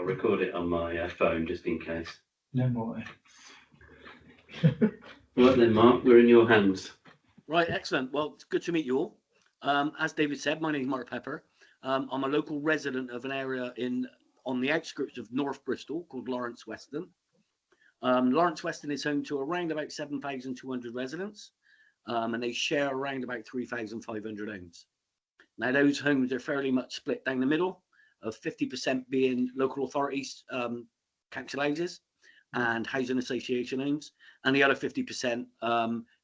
I'll record it on my phone just in case. No more. Right then, Mark, we're in your hands. Right, excellent. Well, it's good to meet you all. As David said, my name is Mark Pepper. I'm a local resident of an area on the outskirts of North Bristol called Lawrence Weston. Lawrence Weston is home to around about 7,200 residents, and they share around about 3,500 homes. Now, those homes are fairly much split down the middle, of 50% being local authorities, council houses and housing association homes, and the other 50%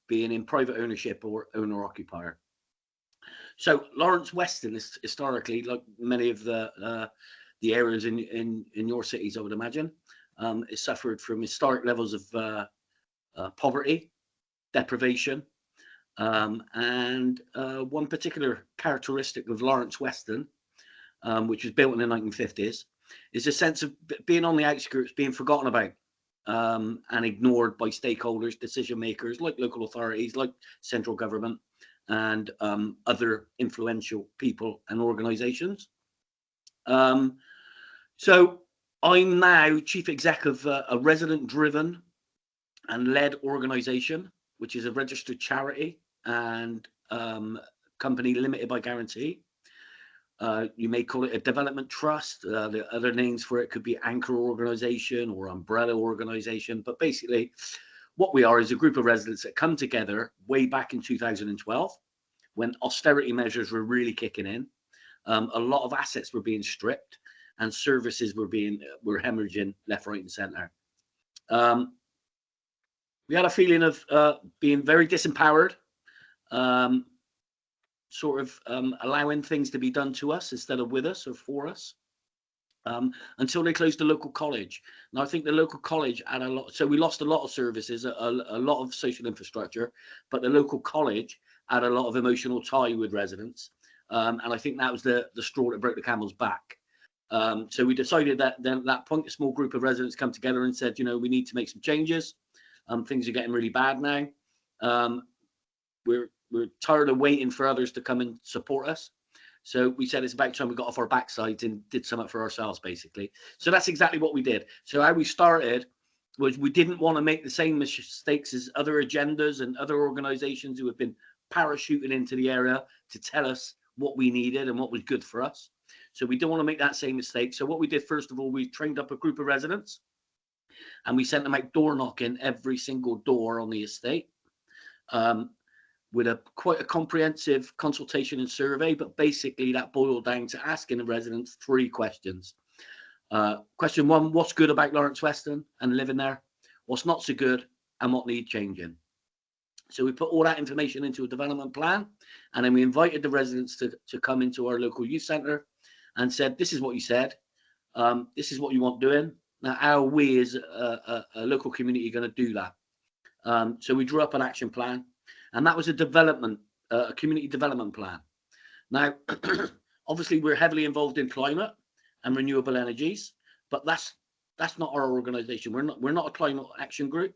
being in private ownership or owner-occupier. So Lawrence Weston is historically, like many of the areas in your cities, I would imagine, it suffered from historic levels of poverty, deprivation, and one particular characteristic of Lawrence Weston, which was built in the 1950s, is a sense of being on the outskirts, being forgotten about, and ignored by stakeholders, decision makers like local authorities, like central government, and other influential people and organisations. So I'm now chief exec of a resident-driven and led organisation, which is a registered charity and company limited by guarantee. You may call it a development trust. The other names for it could be anchor organisation or umbrella organisation. But basically, what we are is a group of residents that come together way back in 2012, when austerity measures were really kicking in. A lot of assets were being stripped, and services were hemorrhaging left, right, and centre. We had a feeling of being very disempowered. Sort of allowing things to be done to us instead of with us or for us, until they closed the local college. Now, I think the local college had a lot, so we lost a lot of services, a lot of social infrastructure, but the local college had a lot of emotional tie with residents, and I think that was the straw that broke the camel's back. So we decided that then at that point, a small group of residents come together and said, you know, we need to make some changes. Things are getting really bad now. We're tired of waiting for others to come and support us. So we said it's about time we got off our backsides and did something for ourselves, basically. So that's exactly what we did. So how we started was we didn't want to make the same mistakes as other agendas and other organisations who have been parachuting into the area to tell us what we needed and what was good for us. So we didn't want to make that same mistake. So what we did, first of all, we trained up a group of residents and we sent them out door knocking every single door on the estate. With quite a comprehensive consultation and survey, but basically that boiled down to asking the residents 3 questions. Question 1, what's good about Lawrence Weston and living there? What's not so good and what needs changing? So we put all that information into a development plan, and then we invited the residents to come into our local youth centre and said, this is what you said, this is what you want doing. Now, how are we as a local community going to do that? So we drew up an action plan. And that was a community development plan. Now, obviously, we're heavily involved in climate and renewable energies, but that's not our organisation. We're not a climate action group.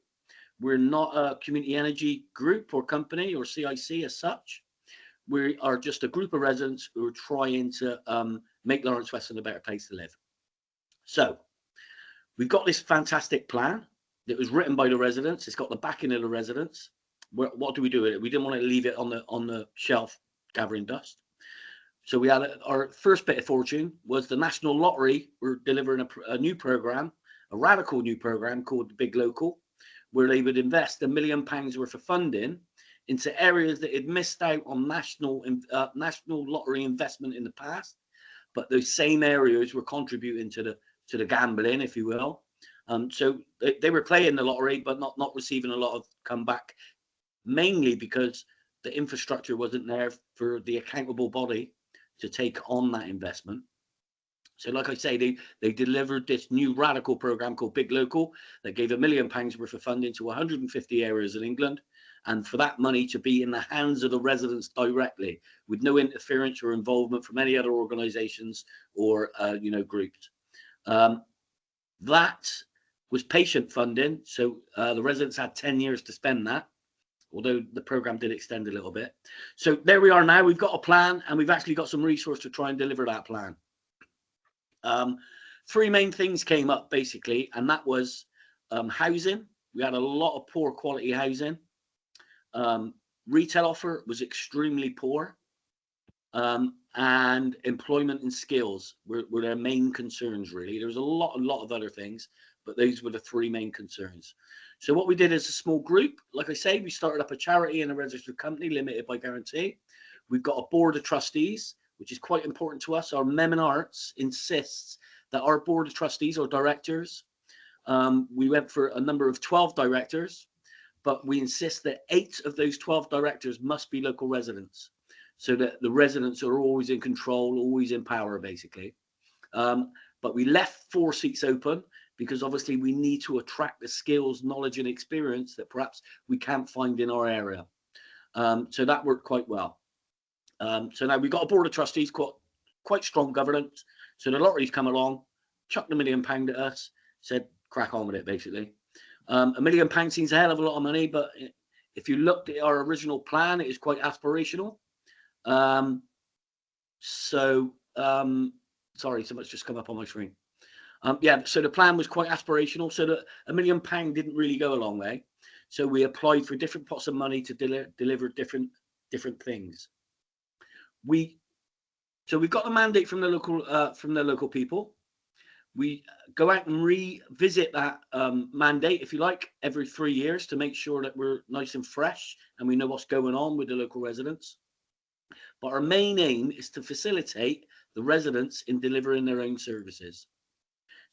We're not a community energy group or company or CIC as such. We are just a group of residents who are trying to make Lawrence Weston a better place to live. So we've got this fantastic plan that was written by the residents. It's got the backing of the residents. What do we do with it? We didn't want to leave it on the shelf gathering dust. So we had our first bit of fortune was the National Lottery. We're delivering a new program, a radical new program called the Big Local, where they would invest £1 million worth of funding into areas that had missed out on national lottery investment in the past, but those same areas were contributing to the gambling, if you will. So they were playing the lottery, but not receiving a lot of comeback. Mainly because the infrastructure wasn't there for the accountable body to take on that investment. So like I say, they delivered this new radical program called Big Local that gave £1 million worth of funding to 150 areas in England, and for that money to be in the hands of the residents directly, with no interference or involvement from any other organisations or groups. That was patient funding, so the residents had 10 years to spend that, although the program did extend a little bit. So there we are now. We've got a plan, and we've actually got some resource to try and deliver that plan. three main things came up basically, and that was housing. We had a lot of poor quality housing. Retail offer was extremely poor, and employment and skills were their main concerns. Really, there was a lot of other things, but those were the three main concerns. So what we did as a small group, like I say, we started up a charity and a registered company, limited by guarantee. We've got a board of trustees, which is quite important to us. Our Mem and Arts insists that our board of trustees or directors, we went for a number of 12 directors, but we insist that 8 of those 12 directors must be local residents, so that the residents are always in control, always in power, basically. But we left 4 seats open because obviously we need to attract the skills, knowledge, and experience that perhaps we can't find in our area. So that worked quite well. So now we've got a board of trustees, quite strong governance. So the lottery's come along, chucked £1 million at us, said crack on with it, basically. £1 million seems a hell of a lot of money, but if you looked at our original plan, it is quite aspirational. Sorry, so much just come up on my screen. Yeah, so the plan was quite aspirational. So that £1 million didn't really go a long way. So we applied for different pots of money to deliver different things. So we've got a mandate from the local people. We go out and revisit that mandate, if you like, every 3 years to make sure that we're nice and fresh and we know what's going on with the local residents. But our main aim is to facilitate the residents in delivering their own services.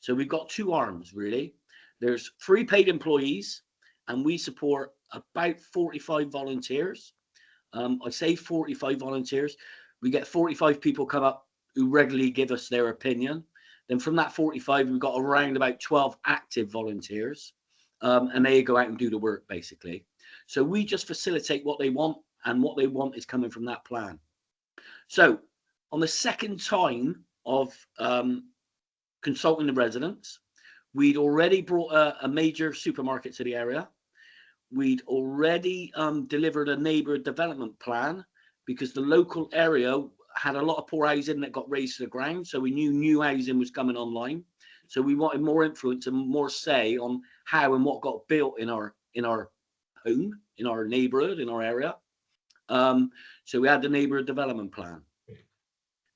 So we've got 2 arms, really. There's 3 paid employees, and we support about 45 volunteers. I say 45 volunteers. We get 45 people come up who regularly give us their opinion. Then from that 45, we've got around about 12 active volunteers, and they go out and do the work, basically. So we just facilitate what they want, and what they want is coming from that plan. So on the second time of consulting the residents, we'd already brought a major supermarket to the area. We'd already delivered a neighbourhood development plan because the local area had a lot of poor housing that got raised to the ground. So we knew new housing was coming online. So we wanted more influence and more say on how and what got built in our home, in our neighbourhood, in our area. So we had the neighbourhood development plan.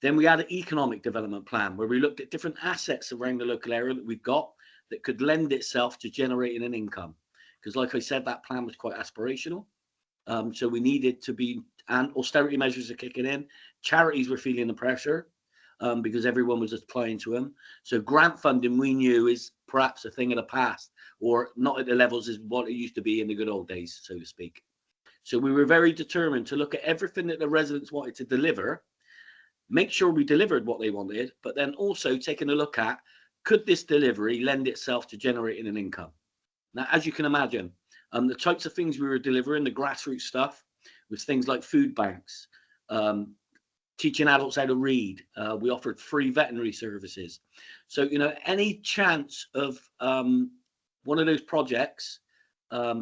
Then we had an economic development plan where we looked at different assets around the local area that we've got that could lend itself to generating an income. Because like I said, that plan was quite aspirational. So we needed to be, and austerity measures are kicking in. Charities were feeling the pressure because everyone was applying to them. So grant funding, we knew, is perhaps a thing of the past, or not at the levels as what it used to be in the good old days, so to speak. So we were very determined to look at everything that the residents wanted to deliver, make sure we delivered what they wanted, but then also taking a look at, could this delivery lend itself to generating an income? Now, as you can imagine, the types of things we were delivering, the grassroots stuff, was things like food banks, teaching adults how to read. We offered free veterinary services. So, you know, any chance of one of those projects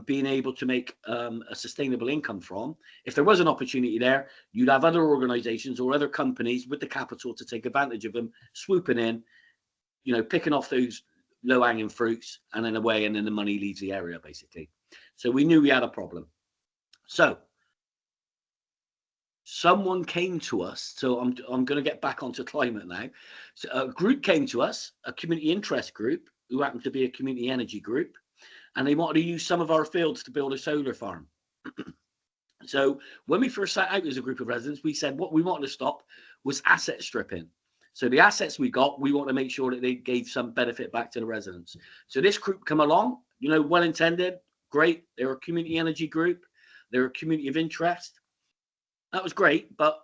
being able to make a sustainable income from, if there was an opportunity there, you'd have other organizations or other companies with the capital to take advantage of them, swooping in, you know, picking off those low-hanging fruits and then away, and then the money leaves the area, basically. So we knew we had a problem. So someone came to us. So I'm going to get back onto climate now. So a group came to us, a community interest group, who happened to be a community energy group, and they wanted to use some of our fields to build a solar farm. So when we first sat out as a group of residents, we said what we wanted to stop was asset stripping. So the assets we got, we want to make sure that they gave some benefit back to the residents. So this group come along, you know, well intended, great. They're a community energy group. They're a community of interest. That was great, but,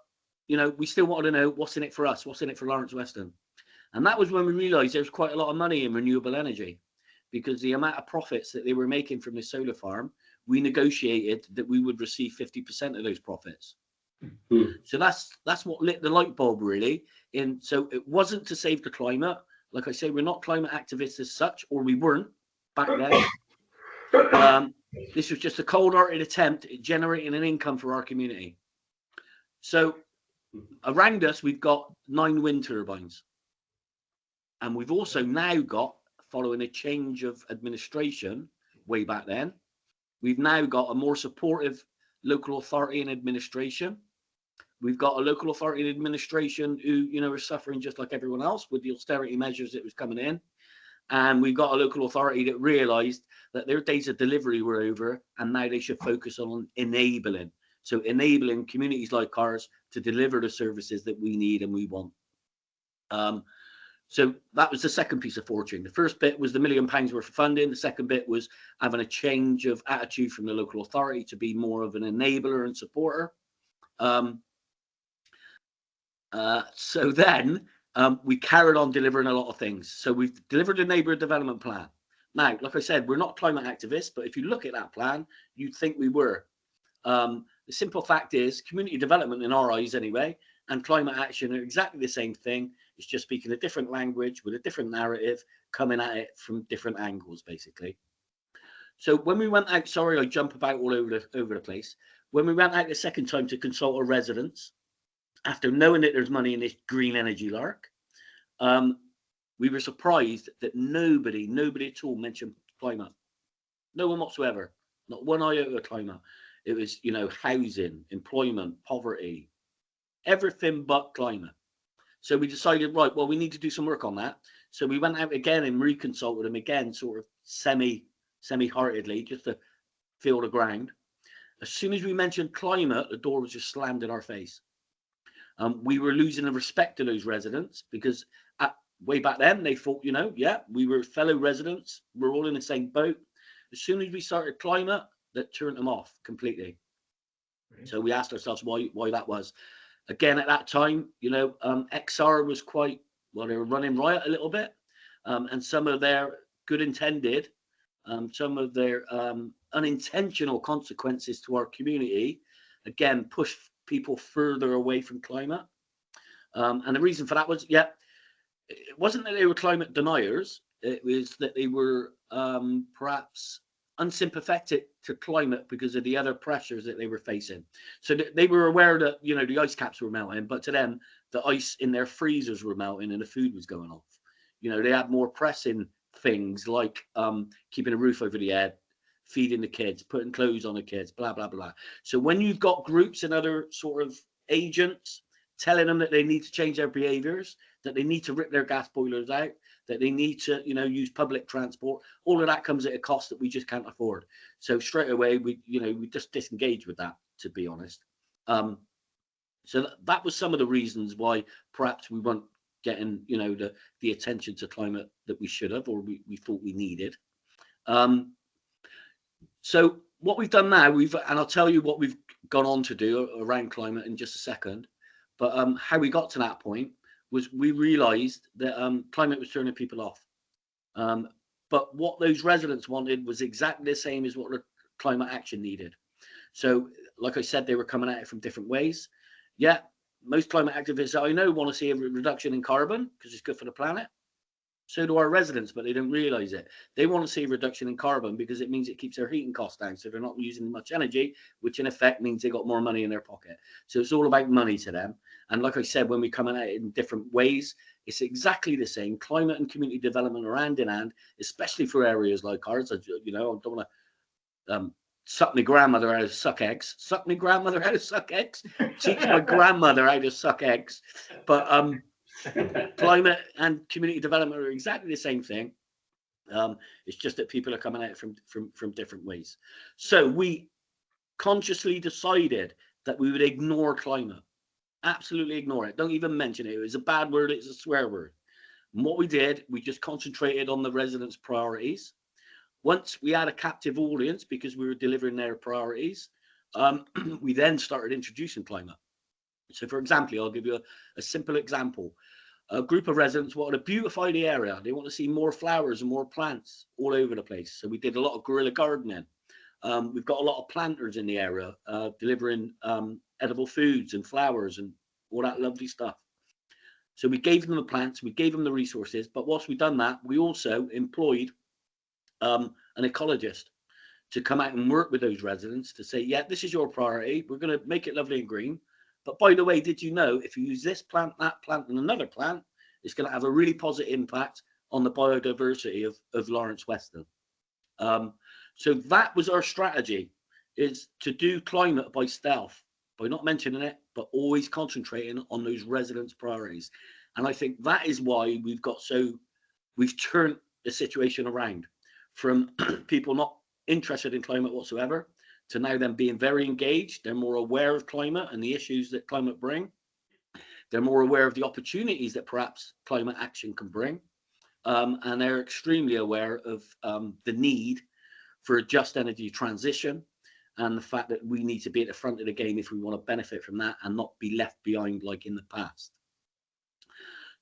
you know, we still wanted to know what's in it for us, what's in it for Lawrence Weston. And that was when we realised there was quite a lot of money in renewable energy, because the amount of profits that they were making from this solar farm, we negotiated that we would receive 50% of those profits. Mm-hmm. So that's what lit the light bulb, really. So it wasn't to save the climate. Like I say, we're not climate activists as such, or we weren't back then. This was just a cold-hearted attempt at generating an income for our community. So around us, we've got 9 wind turbines. And we've also now got, following a change of administration way back then, we've now got a more supportive local authority and administration. We've got a local authority and administration who, you know, are suffering just like everyone else with the austerity measures that was coming in. And we've got a local authority that realised that their days of delivery were over, and now they should focus on enabling. So enabling communities like ours to deliver the services that we need and we want. So that was the second piece of fortune. The first bit was the £1 million worth of funding. The second bit was having a change of attitude from the local authority to be more of an enabler and supporter. So then we carried on delivering a lot of things. So we've delivered a neighbourhood development plan. Now, like I said, we're not climate activists, but if you look at that plan, you'd think we were. The simple fact is, community development in our eyes anyway, and climate action are exactly the same thing. It's just speaking a different language with a different narrative, coming at it from different angles, basically. So when we went out, sorry, I jump about all over the place. When we went out the second time to consult our residents, after knowing that there's money in this green energy lark, we were surprised that nobody at all mentioned climate. No one whatsoever. Not one iota of climate. It was, you know, housing, employment, poverty, everything but climate. So we decided, right, well, we need to do some work on that. So we went out again and reconsulted them again, sort of semi-heartedly, just to feel the ground. As soon as we mentioned climate, the door was just slammed in our face. We were losing the respect of those residents because way back then they thought, you know, yeah, we were fellow residents. We're all in the same boat. As soon as we started climate, that turned them off completely. Right. So we asked ourselves why that was. Again, at that time, you know, XR was quite, well, they were running riot a little bit. And some of their good intended, some of their unintentional consequences to our community, again, pushed people further away from climate. And the reason for that was, yeah, it wasn't that they were climate deniers. It was that they were perhaps unsympathetic to climate because of the other pressures that they were facing. So they were aware that, you know, the ice caps were melting, but to them, the ice in their freezers were melting and the food was going off. You know, they had more pressing things like keeping a roof over the head, feeding the kids, putting clothes on the kids, blah, blah, blah. So when you've got groups and other sort of agents telling them that they need to change their behaviors, that they need to rip their gas boilers out, that they need to, you know, use public transport, all of that comes at a cost that we just can't afford. So straight away, we just disengage with that, to be honest. So that was some of the reasons why perhaps we weren't getting, you know, the attention to climate that we should have, or we thought we needed. So what we've done now, and I'll tell you what we've gone on to do around climate in just a second, but how we got to that point was we realised that climate was turning people off. But what those residents wanted was exactly the same as what the climate action needed. So, like I said, they were coming at it from different ways. Yeah, most climate activists that I know want to see a reduction in carbon because it's good for the planet. So do our residents, but they don't realise it. They want to see a reduction in carbon because it means it keeps their heating costs down. So they're not using much energy, which in effect means they got more money in their pocket. So it's all about money to them. And like I said, when we come at it in different ways, it's exactly the same. Climate and community development are hand in hand, especially for areas like ours. You know, I don't want to suck my grandmother how to suck eggs. Suck my grandmother how to suck eggs. Teach my grandmother how to suck eggs. But climate and community development are exactly the same thing. It's just that people are coming at it from different ways. So we consciously decided that we would ignore climate. Absolutely ignore it. Don't even mention it. It was a bad word. It's a swear word. And what we did, we just concentrated on the residents' priorities. Once we had a captive audience because we were delivering their priorities, we then started introducing climate. So, for example, I'll give you a simple example. A group of residents wanted to beautify the area. They want to see more flowers and more plants all over the place. So we did a lot of guerrilla gardening. We've got a lot of planters in the area delivering edible foods and flowers and all that lovely stuff. So we gave them the plants, we gave them the resources, but whilst we've done that, we also employed an ecologist to come out and work with those residents to say, yeah, this is your priority. We're going to make it lovely and green. But by the way, did you know if you use this plant, that plant, and another plant, it's going to have a really positive impact on the biodiversity of Lawrence Weston. So that was our strategy, is to do climate by stealth, by not mentioning it, but always concentrating on those residents' priorities. And I think that is why we've turned the situation around from people not interested in climate whatsoever to now them being very engaged. They're more aware of climate and the issues that climate bring. They're more aware of the opportunities that perhaps climate action can bring. And they're extremely aware of the need for a just energy transition and the fact that we need to be at the front of the game if we want to benefit from that and not be left behind like in the past.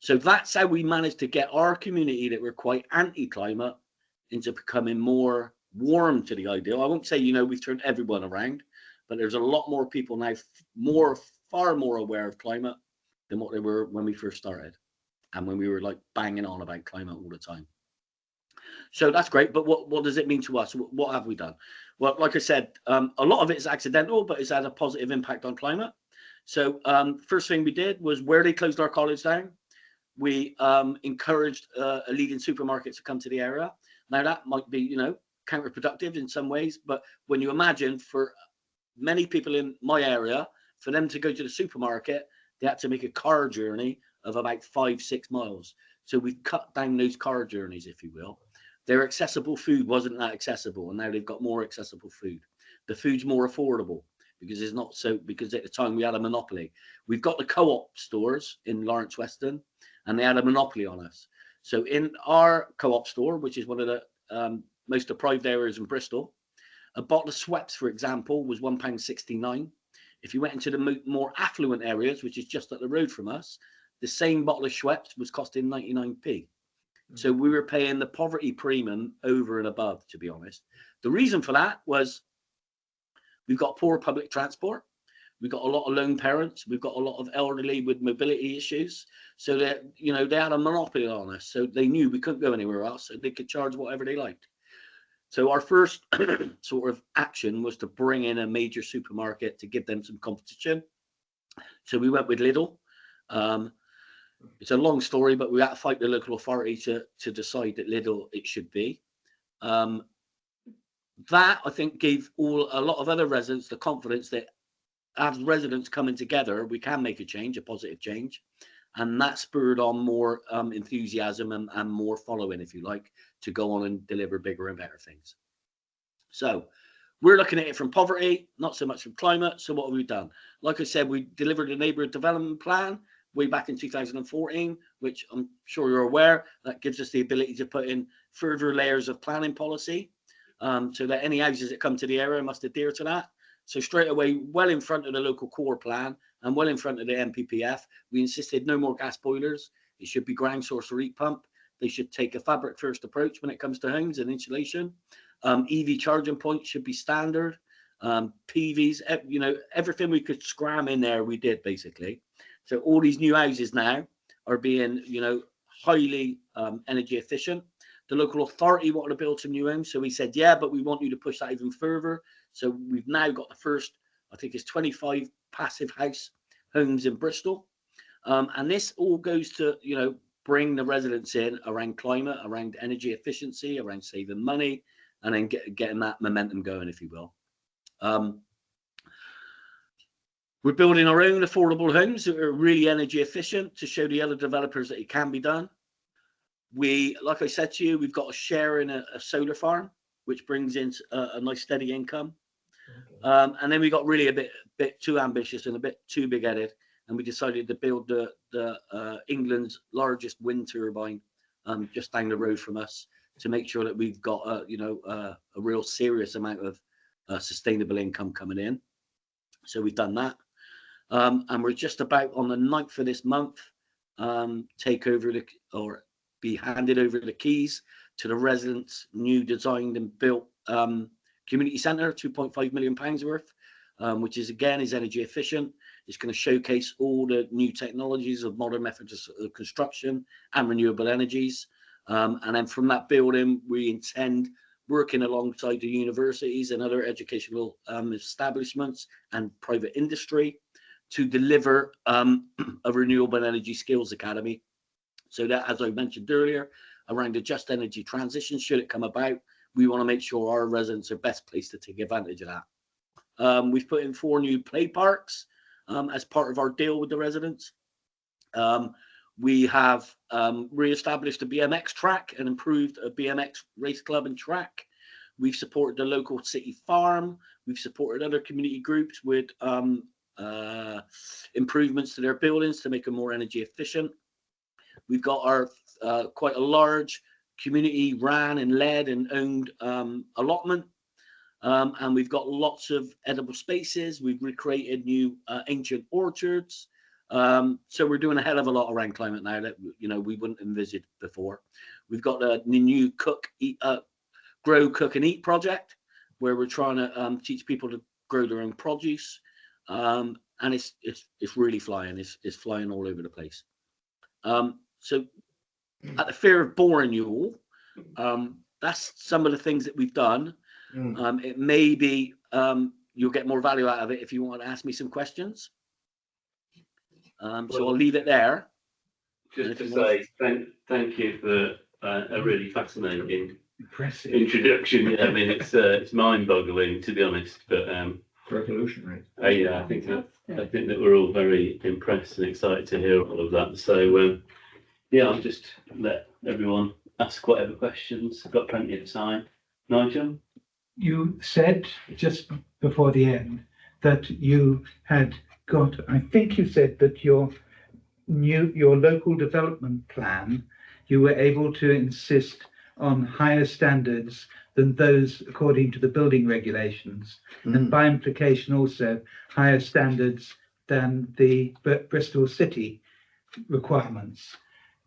So that's how we managed to get our community that were quite anti-climate into becoming more warm to the idea. I won't say, we've turned everyone around, but there's a lot more people now, far more aware of climate than what they were when we first started and when we were like banging on about climate all the time. So that's great, but what does it mean to us? What have we done? Well, like I said, a lot of it is accidental, but it's had a positive impact on climate. So first thing we did was where they closed our college down, we encouraged a leading supermarket to come to the area. Now that might be, counterproductive in some ways, but when you imagine for many people in my area, for them to go to the supermarket, they had to make a car journey of about 5-6 miles. So we've cut down those car journeys, if you will. Their accessible food wasn't that accessible, and now they've got more accessible food. The food's more affordable because because at the time we had a monopoly. We've got the co-op stores in Lawrence Weston, and they had a monopoly on us. So in our co-op store, which is one of the most deprived areas in Bristol, a bottle of Schweppes, for example, was £1.69. If you went into the more affluent areas, which is just up the road from us, the same bottle of Schweppes was costing 99p. So we were paying the poverty premium over and above, to be honest. The reason for that was we've got poor public transport. We've got a lot of lone parents. We've got a lot of elderly with mobility issues. So that, they had a monopoly on us. So they knew we couldn't go anywhere else. So they could charge whatever they liked. So our first sort of action was to bring in a major supermarket to give them some competition. So we went with Lidl. It's a long story, but we had to fight the local authority to decide that Lidl it should be. That I think gave a lot of other residents the confidence that as residents coming together, we can make a change, a positive change. And that spurred on more enthusiasm and more following, if you like, to go on and deliver bigger and better things. So we're looking at it from poverty, not so much from climate. So what have we done? Like I said, we delivered a neighbourhood development plan way back in 2014, which I'm sure you're aware, that gives us the ability to put in further layers of planning policy so that any houses that come to the area must adhere to that. So straight away, well in front of the local core plan and well in front of the MPPF, we insisted no more gas boilers. It should be ground source or heat pump. They should take a fabric first approach when it comes to homes and insulation. EV charging points should be standard. PVs, everything we could scram in there, we did basically. So all these new houses now are being, highly energy efficient. The local authority wanted to build some new homes. So we said, yeah, but we want you to push that even further. So we've now got the first, I think it's 25 passive house homes in Bristol. And this all goes to, bring the residents in around climate, around energy efficiency, around saving money, and then getting that momentum going, if you will. We're building our own affordable homes that are really energy efficient to show the other developers that it can be done. Like I said to you, we've got a share in a solar farm, which brings in a nice steady income. Okay. And then we got really a bit too ambitious and a bit too big-headed, and we decided to build the England's largest wind turbine just down the road from us to make sure that we've got a real serious amount of sustainable income coming in. So we've done that. And we're just about on the 9th of this month, be handed over the keys to the residents' new designed and built community centre, £2.5 million worth, which is energy efficient. It's going to showcase all the new technologies of modern methods of construction and renewable energies. And then from that building, we intend working alongside the universities and other educational establishments and private industry to deliver a renewable energy skills academy So that, as I mentioned earlier, around the just energy transition, should it come about, we want to make sure our residents are best placed to take advantage of that. We've put in 4 new play parks as part of our deal with the residents. We have re-established a BMX track and improved a BMX race club and track. We've supported the local city farm. We've supported other community groups with improvements to their buildings to make them more energy efficient. We've got our quite a large community ran and led and owned allotment. And we've got lots of edible spaces. We've recreated new ancient orchards. So we're doing a hell of a lot around climate now that we wouldn't envisage before. We've got the new grow, cook and eat project where we're trying to teach people to grow their own produce. And it's really flying. It's flying all over the place. So at the fear of boring you all, that's some of the things that we've done. It may be you'll get more value out of it if you want to ask me some questions. So I'll leave it there. Just to say thank you for a really fascinating, impressive introduction. Yeah, I mean it's mind-boggling, to be honest, but revolutionary. Yeah, I think that we're all very impressed and excited to hear all of that. So yeah, I'll just let everyone ask whatever questions. I've got plenty of time. Nigel? You said just before the end that you had got, I think you said that your local development plan, you were able to insist on higher standards than those according to the building regulations, and by implication also higher standards than the Bristol City requirements.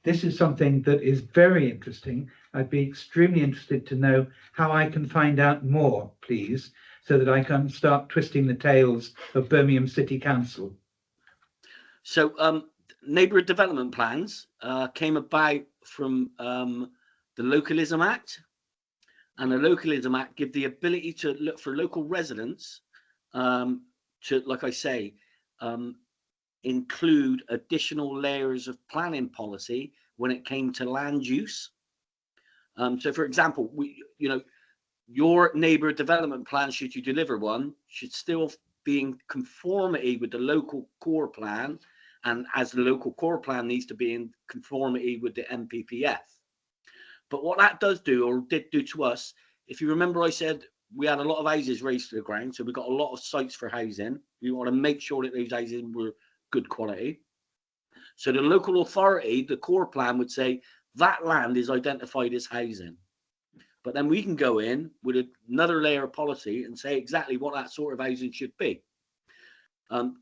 This is something that is very interesting. I'd be extremely interested to know how I can find out more, please, so that I can start twisting the tails of Birmingham City Council. So neighbourhood development plans came about from the Localism Act. And the Localism Act give the ability to look for local residents to, like I say, include additional layers of planning policy when it came to land use. So, for example, your neighbourhood development plan, should you deliver one, should still be in conformity with the local core plan, and as the local core plan needs to be in conformity with the NPPF. But what that does do, or did do to us, if you remember, I said we had a lot of houses raised to the ground, so we got a lot of sites for housing. We want to make sure that those houses were good quality. So the local authority, the core plan would say that land is identified as housing. But then we can go in with another layer of policy and say exactly what that sort of housing should be.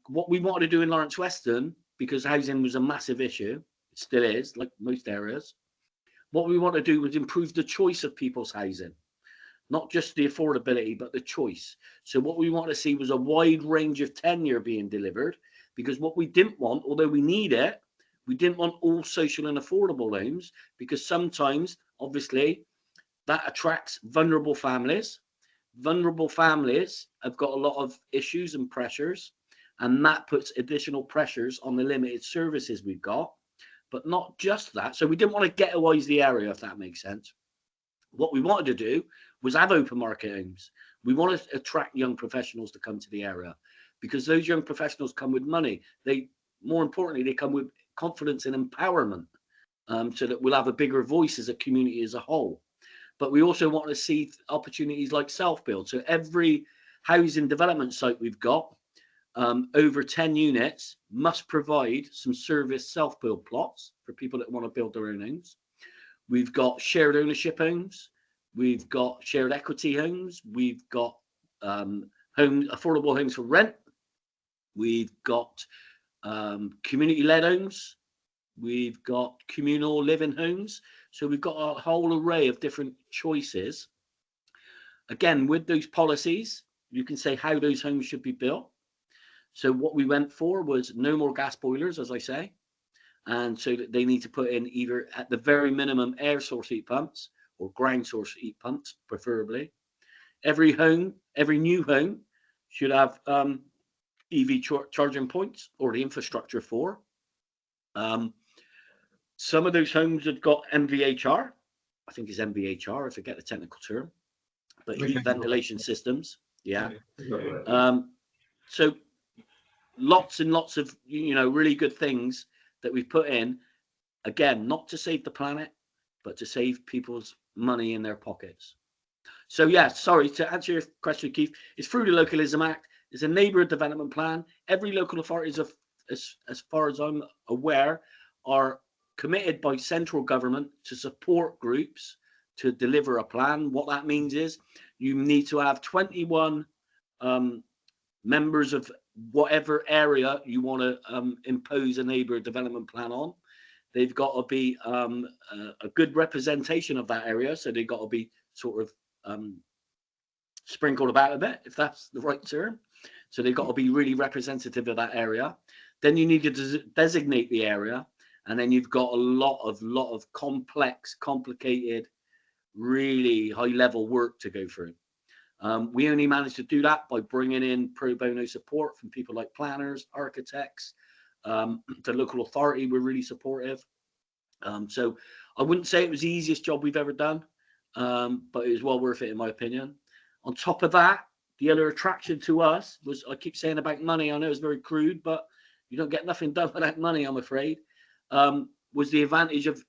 What we wanted to do in Lawrence Weston, because housing was a massive issue, it still is, like most areas, what we want to do was improve the choice of people's housing. Not just the affordability, but the choice. So what we want to see was a wide range of tenure being delivered, because what we didn't want, although we need it, we didn't want all social and affordable homes, because sometimes, obviously, that attracts vulnerable families. Vulnerable families have got a lot of issues and pressures, and that puts additional pressures on the limited services we've got. But not just that. So we didn't want to ghettoise the area, if that makes sense. What we wanted to do was have open market homes. We want to attract young professionals to come to the area, because those young professionals come with money. More importantly, they come with confidence and empowerment, so that we'll have a bigger voice as a community as a whole. But we also want to see opportunities like self-build. So every housing development site we've got, over 10 units, must provide some service self-build plots for people that want to build their own homes. We've got shared ownership homes. We've got shared equity homes. We've got affordable homes for rent. We've got community-led homes. We've got communal living homes. So we've got a whole array of different choices. Again, with those policies, you can say how those homes should be built. So what we went for was no more gas boilers, as I say. And so that they need to put in either at the very minimum air source heat pumps or ground source heat pumps, preferably. Every new home should have EV charging points or the infrastructure for. Some of those homes have got MVHR. I think it's MVHR, I forget the technical term, but heat ventilation systems. Yeah. So lots and lots of, really good things that we've put in, again, not to save the planet, but to save people's money in their pockets. So yeah, sorry, to answer your question, Keith, it's through the Localism Act. It's a neighbourhood development plan. Every local authority, as far as I'm aware, are committed by central government to support groups to deliver a plan. What that means is you need to have 21 members of whatever area you want to impose a neighbourhood development plan on. They've got to be a good representation of that area. So they've got to be sort of sprinkled about a bit, if that's the right term. So they've got to be really representative of that area. Then you need to designate the area, and then you've got a lot of complex, complicated, really high-level work to go through. We only managed to do that by bringing in pro bono support from people like planners, architects. The local authority were really supportive. So I wouldn't say it was the easiest job we've ever done, but it was well worth it, in my opinion. On top of that, the other attraction to us was, I keep saying about money, I know it's very crude, but you don't get nothing done without money, I'm afraid, was the advantage of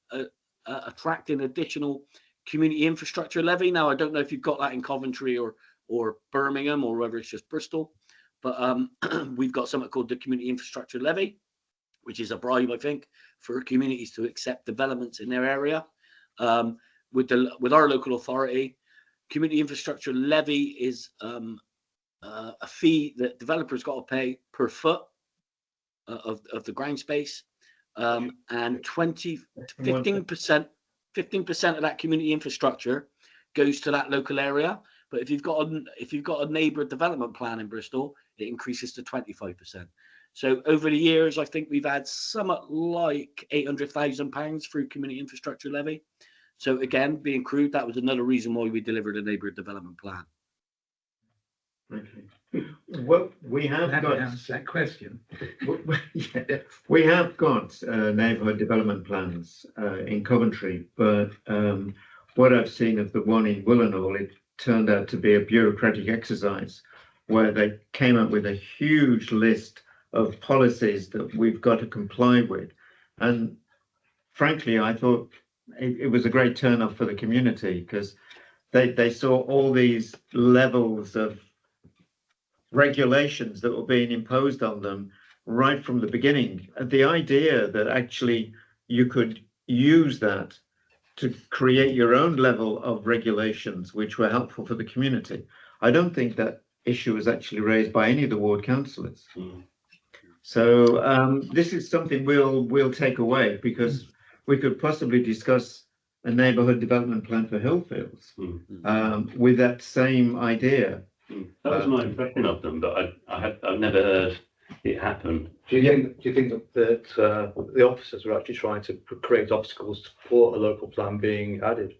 attracting additional community infrastructure levy. Now, I don't know if you've got that in Coventry or Birmingham, or whether it's just Bristol, but we've got something called the community infrastructure levy, which is a bribe, I think, for communities to accept developments in their area. With our local authority, community infrastructure levy is a fee that developers got to pay per foot of the ground space, and 15% of that community infrastructure goes to that local area. But if you've got a neighbourhood development plan in Bristol, it increases to 25%. So over the years, I think we've had somewhat like £800,000 through community infrastructure levy. So again, being crude, that was another reason why we delivered a neighbourhood development plan. Okay. Well, we have got that question. We have got neighbourhood development plans in Coventry, but what I've seen of the one in Willenhall, it turned out to be a bureaucratic exercise where they came up with a huge list of policies that we've got to comply with. And frankly, I thought it was a great turn off for the community, because they saw all these levels of regulations that were being imposed on them right from the beginning. The idea that actually you could use that to create your own level of regulations which were helpful for the community. I don't think that issue was actually raised by any of the ward councillors. So this is something we'll take away, because we could possibly discuss a neighbourhood development plan for Hillfields with that same idea. That was my impression of them, but I've never heard it happen. Do you think that the officers are actually trying to create obstacles to support a local plan being added?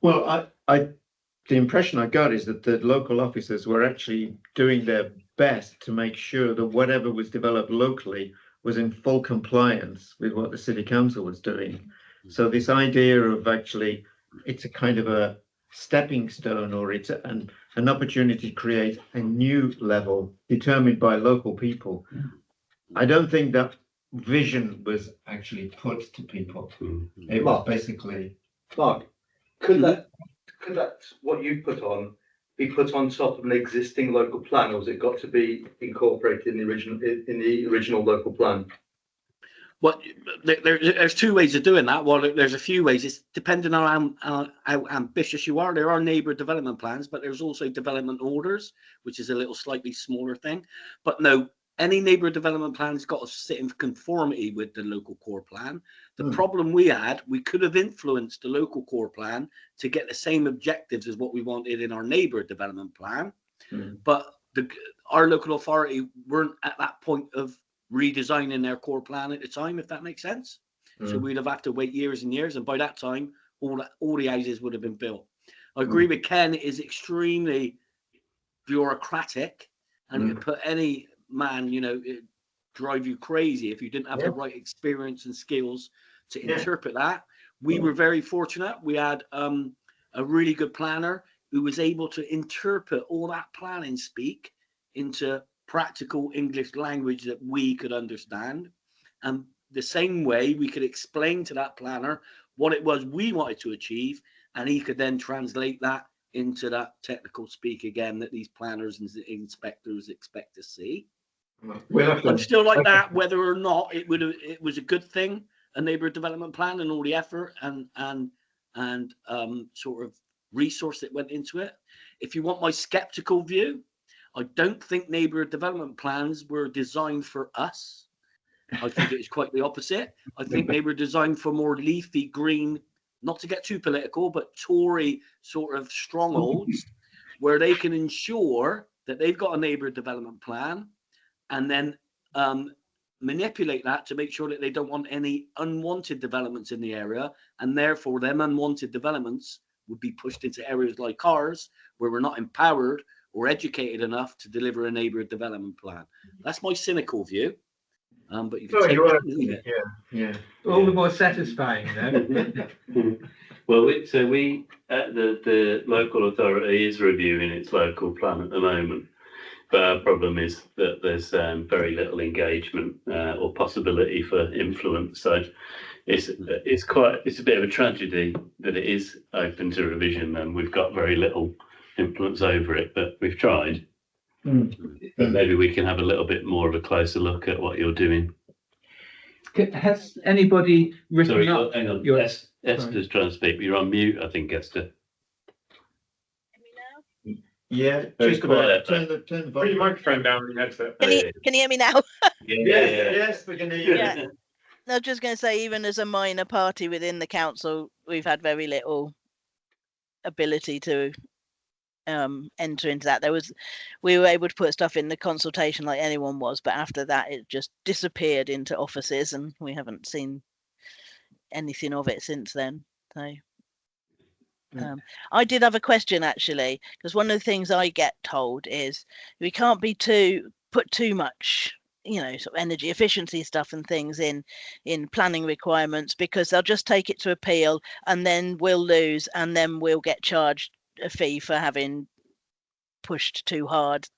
Well, the impression I got is that the local officers were actually doing their best to make sure that whatever was developed locally was in full compliance with what the city council was doing. So this idea of actually, it's a kind of a stepping stone, or it's an opportunity to create a new level determined by local people. I don't think that vision was actually put to people. It was basically. Mark, could that what you put on be put on top of an existing local plan, or has it got to be incorporated in the original local plan? Well, there's two ways of doing that. Well, there's a few ways. It's depending on how ambitious you are. There are neighbourhood development plans, but there's also development orders, which is a little slightly smaller thing. But no, any neighbourhood development plan has got to sit in conformity with the local core plan. The problem we had, we could have influenced the local core plan to get the same objectives as what we wanted in our neighbourhood development plan. But our local authority weren't at that point of redesigning their core plan at the time, if that makes sense. So we'd have had to wait years and years, and by that time all the houses would have been built. I agree with Ken, it is extremely bureaucratic, and it put any man, it'd drive you crazy if you didn't have the right experience and skills to Yeah. interpret that. We were very fortunate. We had a really good planner who was able to interpret all that planning speak into practical English language that we could understand. And the same way we could explain to that planner what it was we wanted to achieve, and he could then translate that into that technical speak again that these planners and inspectors expect to see. We'll have to- I'm still like that, whether or not it was a good thing, a neighbourhood development plan, and all the effort and sort of resource that went into it. If you want my skeptical view, I don't think neighbourhood development plans were designed for us. I think it was quite the opposite. I think they were designed for more leafy green, not to get too political, but Tory sort of strongholds, where they can ensure that they've got a neighbourhood development plan, and then manipulate that to make sure that they don't want any unwanted developments in the area, and therefore them unwanted developments would be pushed into areas like ours, where we're not empowered or educated enough to deliver a neighbourhood development plan. That's my cynical view. But you can take that, leave it. Yeah. All the more satisfying, though. Well, the local authority is reviewing its local plan at the moment, but our problem is that there's very little engagement or possibility for influence. So it's a bit of a tragedy that it is open to revision, and we've got very little influence over it. But we've tried. But maybe we can have a little bit more of a closer look at what you're doing. Has anybody written Sorry, up? hang on. your- Esther's trying to speak, but you're on mute, I think, Esther. Yeah, Very just about quiet. turn the Put your volume. microphone down on your headset. Can you hear me now? Yes, we can hear you. Yeah. I was just going to say, even as a minor party within the council, we've had very little ability to enter into that. We were able to put stuff in the consultation like anyone was, but after that it just disappeared into offices, and we haven't seen anything of it since then. So I did have a question, actually, because one of the things I get told is we can't be put too much, sort of energy efficiency stuff and things in planning requirements, because they'll just take it to appeal, and then we'll lose, and then we'll get charged a fee for having pushed too hard.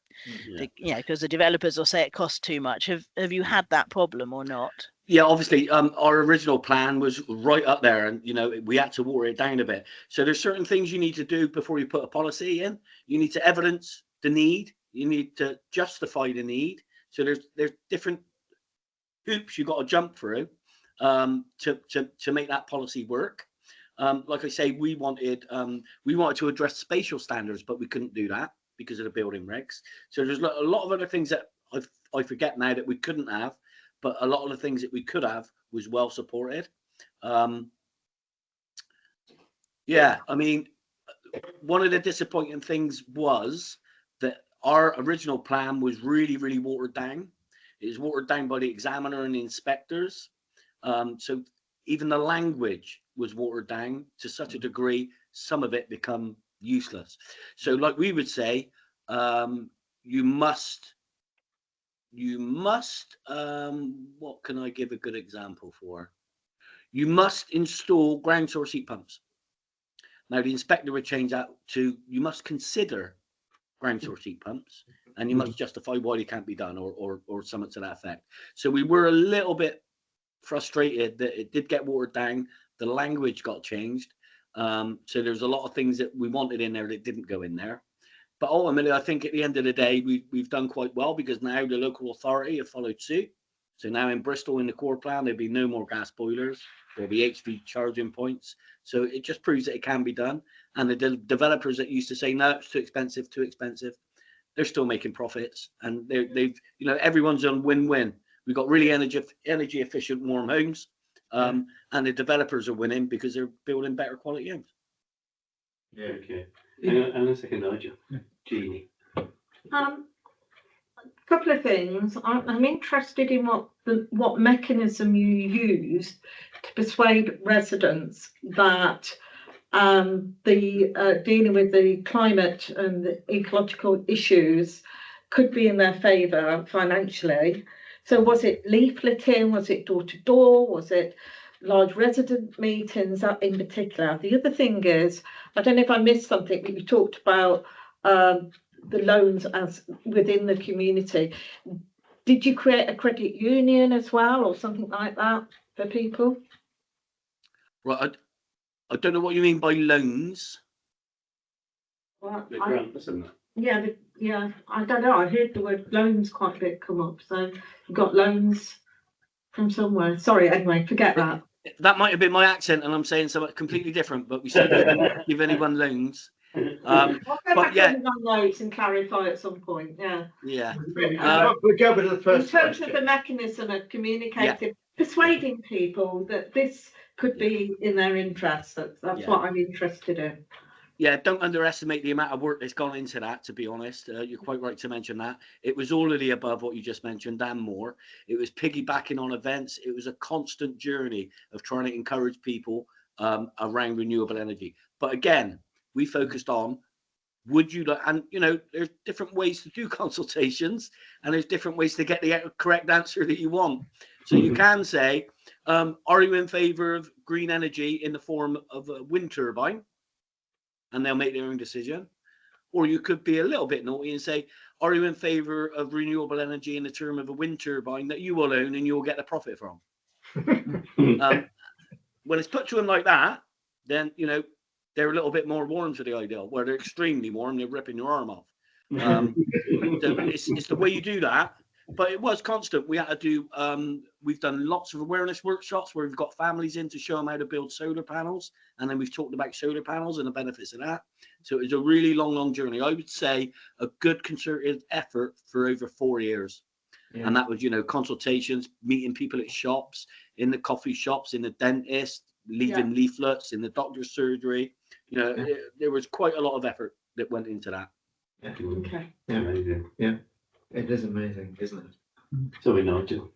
Because the developers will say it costs too much. Have you had that problem or not? Yeah, obviously, our original plan was right up there, and we had to water it down a bit. So there's certain things you need to do before you put a policy in. You need to evidence the need. You need to justify the need. So there's different hoops you've got to jump through to make that policy work. Like I say, we wanted to address spatial standards, but we couldn't do that because of the building regs. So there's a lot of other things that I forget now that we couldn't have, but a lot of the things that we could have was well supported. Yeah, I mean, one of the disappointing things was that our original plan was really, really watered down. It was watered down by the examiner and the inspectors. So even the language was watered down to such a degree, some of it become useless. So like we would say, you must, what can I give a good example for? You must install ground source heat pumps. Now the inspector would change that to, you must consider ground source heat pumps, and you must justify why they can't be done, or something to that effect. So we were a little bit frustrated that it did get watered down. The language got changed. So there's a lot of things that we wanted in there that didn't go in there. But ultimately, I think at the end of the day, we've done quite well, because now the local authority have followed suit. So now in Bristol, in the core plan, there'll be no more gas boilers. There'll be HV charging points. So it just proves that it can be done. And the developers that used to say, no, it's too expensive, they're still making profits. And they've everyone's on win-win. We've got really energy efficient warm homes. And the developers are winning because they're building better quality homes. Yeah, okay. And a second, Nigel. Jeannie. Couple of things. I'm interested in what mechanism you used to persuade residents that the dealing with the climate and the ecological issues could be in their favour financially. So was it leafleting? Was it door to door? Was it large resident meetings in particular. The other thing is, I don't know if I missed something, but you talked about the loans as within the community. Did you create a credit union as well, or something like that for people? Right, I don't know what you mean by loans. Well, The grant, isn't it? yeah, I don't know. I heard the word loans quite a bit come up. So you got loans from somewhere. Sorry, anyway, forget that. That might have been my accent, and I'm saying something completely different. But we still don't give anyone loans. I'll go But back yeah, on my notes and clarify at some point. Yeah. yeah. We'll go with the In first terms of question. the mechanism of communicating, persuading people that this could be in their interest. That's what I'm interested in. Yeah, don't underestimate the amount of work that's gone into that, to be honest. You're quite right to mention that. It was all of the above what you just mentioned and more. It was piggybacking on events. It was a constant journey of trying to encourage people around renewable energy. But again, we focused on, would you like, and you know, there's different ways to do consultations and there's different ways to get the correct answer that you want. So you can say, are you in favor of green energy in the form of a wind turbine? And they'll make their own decision. Or you could be a little bit naughty and say, are you in favor of renewable energy in the term of a wind turbine that you will own and you'll get the profit from? When it's put to them like that, then, you know, they're a little bit more warm to the idea, where they're extremely warm, they're ripping your arm off. So it's the way you do that. But it was constant. We had to do, we've done lots of awareness workshops where we've got families in to show them how to build solar panels. And then we've talked about solar panels and the benefits of that. So it was a really long journey. I would say a good concerted effort for over 4 years. Yeah. And that was, you know, consultations, meeting people at shops, in the coffee shops, in the dentist, leaving leaflets, in the doctor's surgery. You know, there was quite a lot of effort that went into that. Yeah. Okay. Yeah. Amazing. Yeah. It is amazing, isn't it? Sorry, Nigel.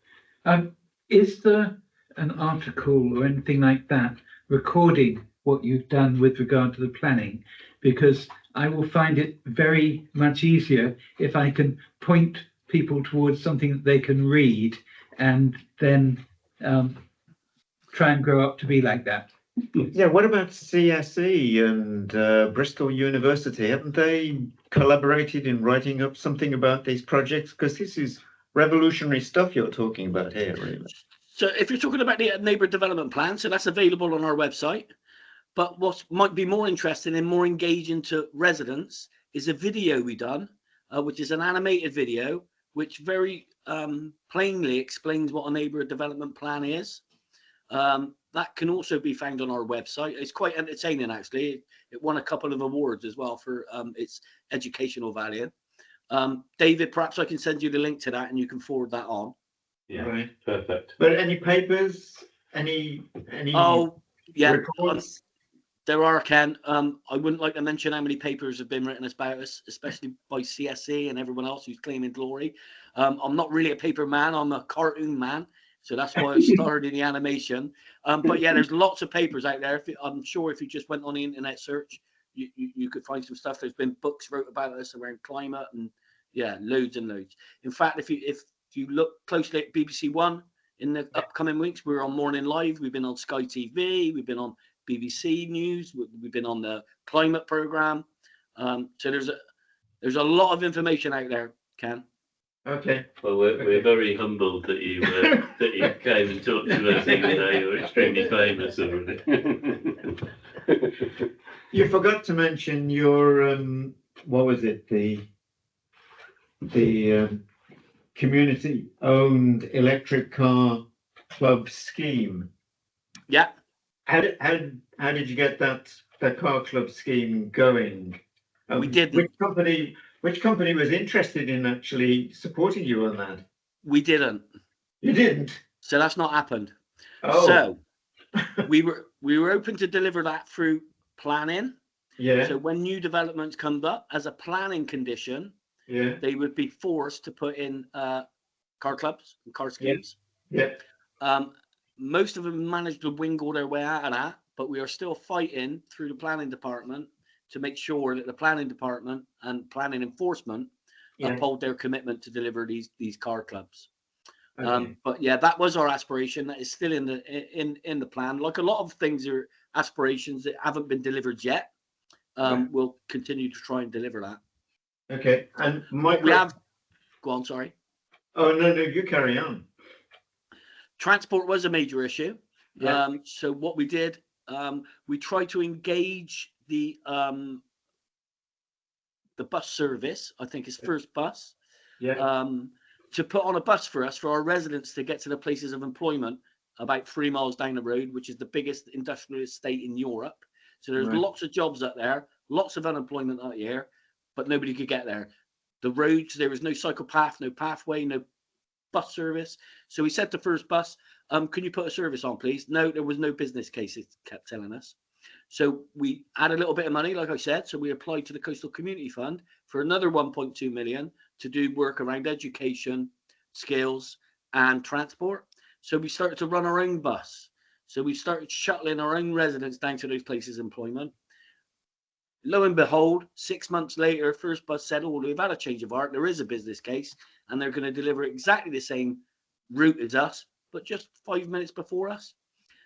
Is there an article or anything like that recording what you've done with regard to the planning? Because I will find it very much easier if I can point people towards something that they can read and then try and grow up to be like that. Yeah, what about CSE and Bristol University? Haven't they collaborated in writing up something about these projects? Because this is revolutionary stuff you're talking about here, really. So if you're talking about the neighbourhood development plan, so that's available on our website. But what might be more interesting and more engaging to residents is a video we done, which is an animated video, which very plainly explains what a neighbourhood development plan is. That can also be found on our website. It's quite entertaining, actually. It won a couple of awards as well for its educational value. David, perhaps I can send you the link to that and you can forward that on. Yeah, right. Perfect. But any papers? Any Oh, yeah. reports? There are, Ken. I wouldn't like to mention how many papers have been written about us, especially by CSE and everyone else who's claiming glory. I'm not really a paper man. I'm a cartoon man. So that's why I started in the animation. But yeah, there's lots of papers out there. I'm sure if you just went on the internet search, you could find some stuff. There's been books wrote about us around climate and yeah, loads and loads. In fact, if you look closely at BBC One in the upcoming weeks, we're on Morning Live. We've been on Sky TV. We've been on BBC News. We've been on the climate program. So there's a lot of information out there, Ken. Okay. Well, we're very humbled that you came and talked to us, even though you're extremely famous already. You forgot to mention your what was it? The community-owned electric car club scheme. Yeah. How did you get that car club scheme going? We didn't. Which company was interested in actually supporting you on that? We didn't. You didn't. So that's not happened. Oh. So we were open to deliver that through planning. Yeah. So when new developments come up as a planning condition, yeah, they would be forced to put in car clubs and car schemes. Yeah. Most of them managed to wingle their way out of that, but we are still fighting through the planning department to make sure that the planning department and planning enforcement uphold their commitment to deliver these car clubs. Okay. But yeah, that was our aspiration. That is still in the plan. Like a lot of things are aspirations that haven't been delivered yet. We'll continue to try and deliver that. Okay. And We have. Go on. Sorry. Oh no, you carry on. Transport was a major issue. Yeah. So what we did, we tried to engage the bus service. I think it's First Bus. Yeah. To put on a bus for us, for our residents to get to the places of employment about 3 miles down the road, which is the biggest industrial estate in Europe. So there's Right. lots of jobs up there, lots of unemployment out here, but nobody could get there. The roads, there was no cycle path, no pathway, no bus service. So we said to First Bus, can you put a service on, please? No, there was no business case, it kept telling us. So we had a little bit of money, like I said, so we applied to the Coastal Community Fund for another 1.2 million to do work around education, skills and transport. So we started to run our own bus. So we started shuttling our own residents down to those places of employment. Lo and behold, 6 months later, First Bus said, oh, we've had a change of heart. There is a business case and they're going to deliver exactly the same route as us, but just 5 minutes before us.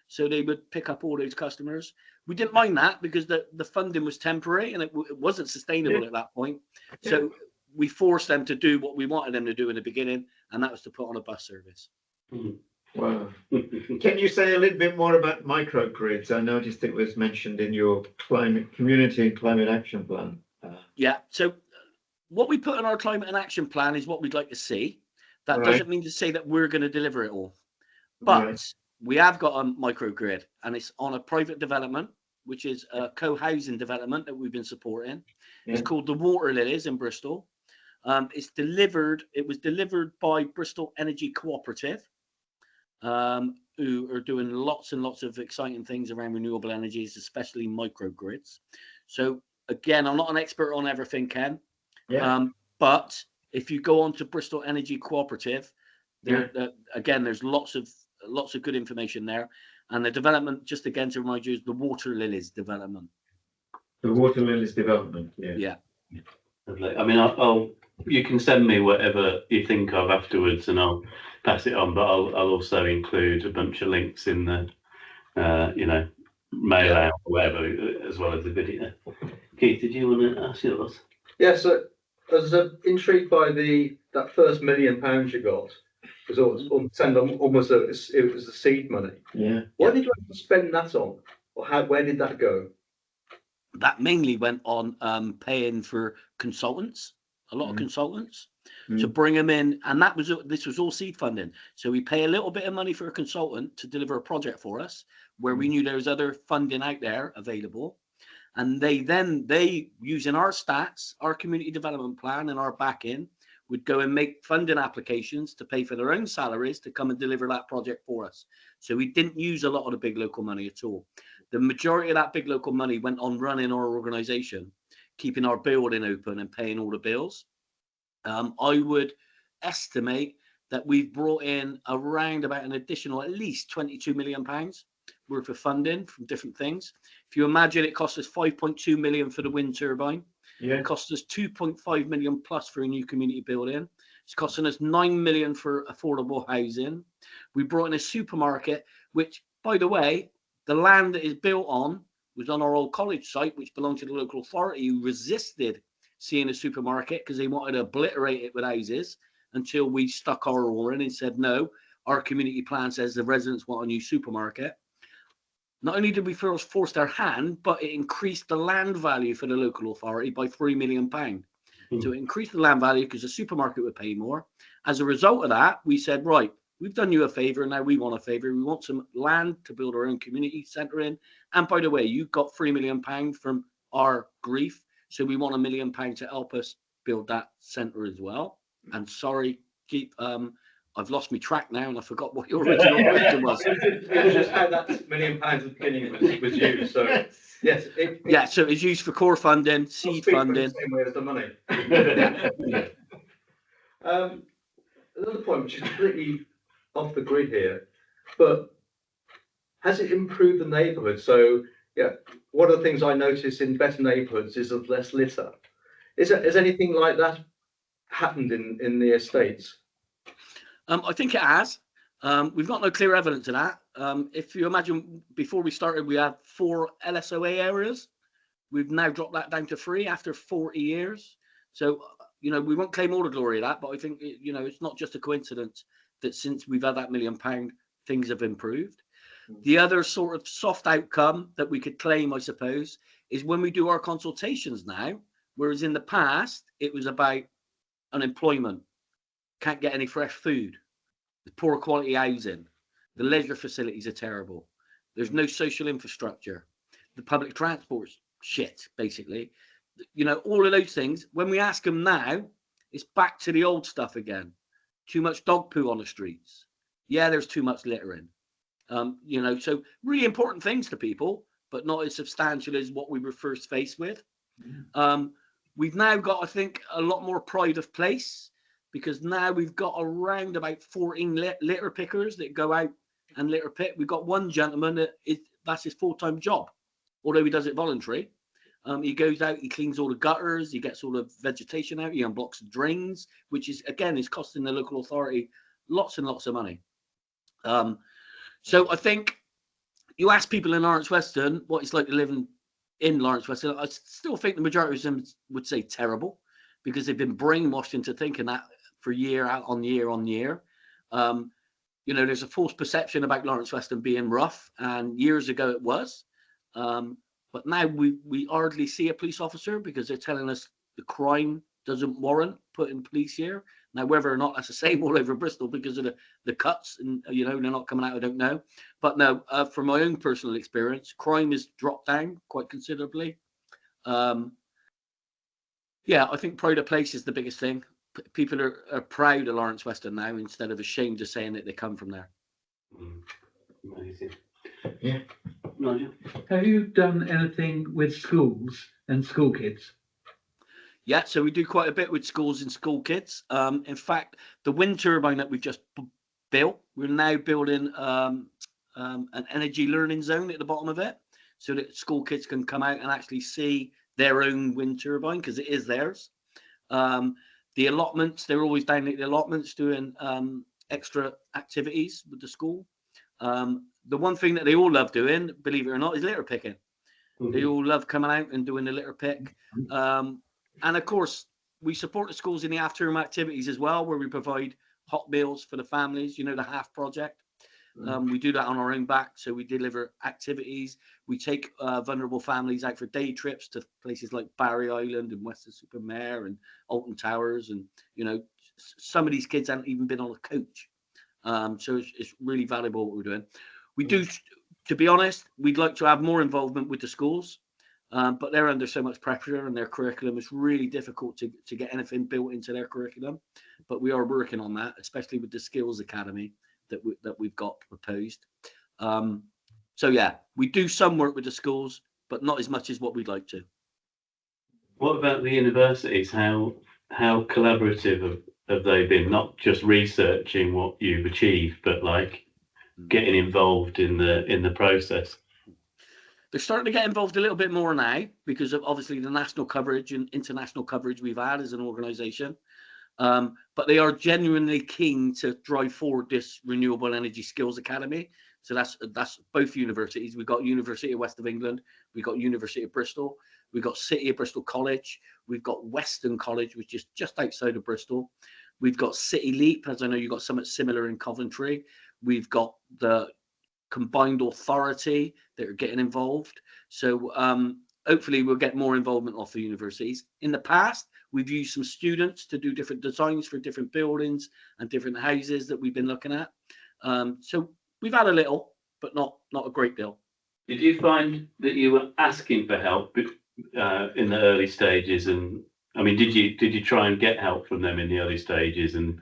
So they would pick up all those customers. We didn't mind that because the funding was temporary and it wasn't sustainable at that point. So we forced them to do what we wanted them to do in the beginning, and that was to put on a bus service. Wow. Can you say a little bit more about microgrids? I noticed it was mentioned in your community and climate action plan. Yeah. So what we put in our climate and action plan is what we'd like to see. That Right. doesn't mean to say that we're going to deliver it all, but Right. we have got a microgrid, and it's on a private development, which is a co-housing development that we've been supporting. Yeah. It's called the Water Lilies in Bristol. It was delivered by Bristol Energy Cooperative, who are doing lots and lots of exciting things around renewable energies, especially microgrids. So again, I'm not an expert on everything, Ken. Yeah. But if you go on to Bristol Energy Cooperative, again, there's lots of good information there. And the development, just again to remind you, is the Water Lilies development. The Water Lilies development. Yeah. Lovely. I mean, you can send me whatever you think of afterwards, and I'll pass it on. But I'll also include a bunch of links in the, mail out or whatever, as well as the video. Keith, did you want to ask yours? Yeah. So I was intrigued by that first £1 million you got. Because it was the seed money. Yeah. What did you have to spend that on, or where did that go? That mainly went on paying for consultants, a lot of consultants, to bring them in, and this was all seed funding. So we pay a little bit of money for a consultant to deliver a project for us, where we knew there was other funding out there available, and they using our stats, our community development plan, and our backing, would go and make funding applications to pay for their own salaries to come and deliver that project for us. So we didn't use a lot of the big local money at all. The majority of that big local money went on running our organisation, keeping our building open and paying all the bills. I would estimate that we've brought in around about an additional at least £22 million worth of funding from different things. If you imagine, it cost us 5.2 million for the wind turbine. Yeah. It cost us 2.5 million plus for a new community building. It's costing us 9 million for affordable housing. We brought in a supermarket, which, by the way, the land that is built on was on our old college site, which belonged to the local authority, who resisted seeing a supermarket because they wanted to obliterate it with houses, until we stuck our oar in and said, no, our community plan says the residents want a new supermarket. Not only did we force their hand, but it increased the land value for the local authority by £3 million. So it increased the land value because the supermarket would pay more. As a result of that, we said, right, we've done you a favour, now we want a favour. We want some land to build our own community centre in. And by the way, you got £3 million from our grief, so we want £1 million to help us build that centre as well. And sorry, Keith, I've lost my track now, and I forgot what your original question was. It was just how that £1 million at the beginning was used. So yes, so it's used for core funding, seed funding. The same way as the money. Another point, which is completely off the grid here, but has it improved the neighbourhood? So one of the things I notice in better neighbourhoods is of less litter. Has anything like that happened in the estates? I think it has. We've got no clear evidence of that. If you imagine, before we started, we had 4 LSOA areas. We've now dropped that down to 3 after 40 years. So, we won't claim all the glory of that, but I think, it's not just a coincidence that since we've had that £1 million, things have improved. The other sort of soft outcome that we could claim, I suppose, is when we do our consultations now, whereas in the past, it was about unemployment, can't get any fresh food, poor quality housing, the leisure facilities are terrible, there's no social infrastructure, the public transport's shit, basically. All of those things, when we ask them now, it's back to the old stuff again. Too much dog poo on the streets. Yeah, there's too much littering. So really important things to people, but not as substantial as what we were first faced with. We've now got, I think, a lot more pride of place, because now we've got around about 14 litter pickers that go out and litter pick. We've got one gentleman that's his full-time job, although he does it voluntary. He goes out, he cleans all the gutters, he gets all the vegetation out, he unblocks the drains, which is costing the local authority lots and lots of money. So I think you ask people in Lawrence Weston what it's like to live in Lawrence Weston, I still think the majority of them would say terrible, because they've been brainwashed into thinking that for year on year. There's a false perception about Lawrence Weston being rough, and years ago it was. But now we hardly see a police officer, because they're telling us the crime doesn't warrant putting police here. Now, whether or not that's the same all over Bristol because of the cuts, and they're not coming out, I don't know. But no, from my own personal experience, crime has dropped down quite considerably. I think pride of place is the biggest thing. People are proud of Lawrence Weston now, instead of ashamed of saying that they come from there. Amazing. Yeah. Nigel? Have you done anything with schools and school kids? Yeah, so we do quite a bit with schools and school kids. In fact, the wind turbine that we've just built, we're now building an energy learning zone at the bottom of it, so that school kids can come out and actually see their own wind turbine, because it is theirs. The allotments, they're always down at the allotments doing extra activities with the school. The one thing that they all love doing, believe it or not, is litter picking. Mm-hmm. They all love coming out and doing the litter pick. And of course, we support the schools in the after-term activities as well, where we provide hot meals for the families, the HALF project. We do that on our own back. So we deliver activities. We take vulnerable families out for day trips to places like Barry Island and Weston-super-Mare and Alton Towers. And, some of these kids haven't even been on a coach. So it's really valuable what we're doing. We do, to be honest, we'd like to have more involvement with the schools. But they're under so much pressure, and their curriculum is really difficult to get anything built into their curriculum. But we are working on that, especially with the Skills Academy that we've got proposed. We do some work with the schools, but not as much as what we'd like to. What about the universities? How collaborative have they been? Not just researching what you've achieved, but like getting involved in the process. They're starting to get involved a little bit more now, because of obviously the national coverage and international coverage we've had as an organisation. But they are genuinely keen to drive forward this Renewable Energy Skills Academy. So that's both universities. We've got University of West of England, we've got University of Bristol, we've got City of Bristol College, we've got Weston College, which is just outside of Bristol. We've got City Leap, as I know you've got something similar in Coventry. We've got the Combined Authority that are getting involved. So hopefully we'll get more involvement off the universities. In the past, we've used some students to do different designs for different buildings and different houses that we've been looking at. So we've had a little, but not a great deal. Did you find that you were asking for help in the early stages? And I mean, did you try and get help from them in the early stages? And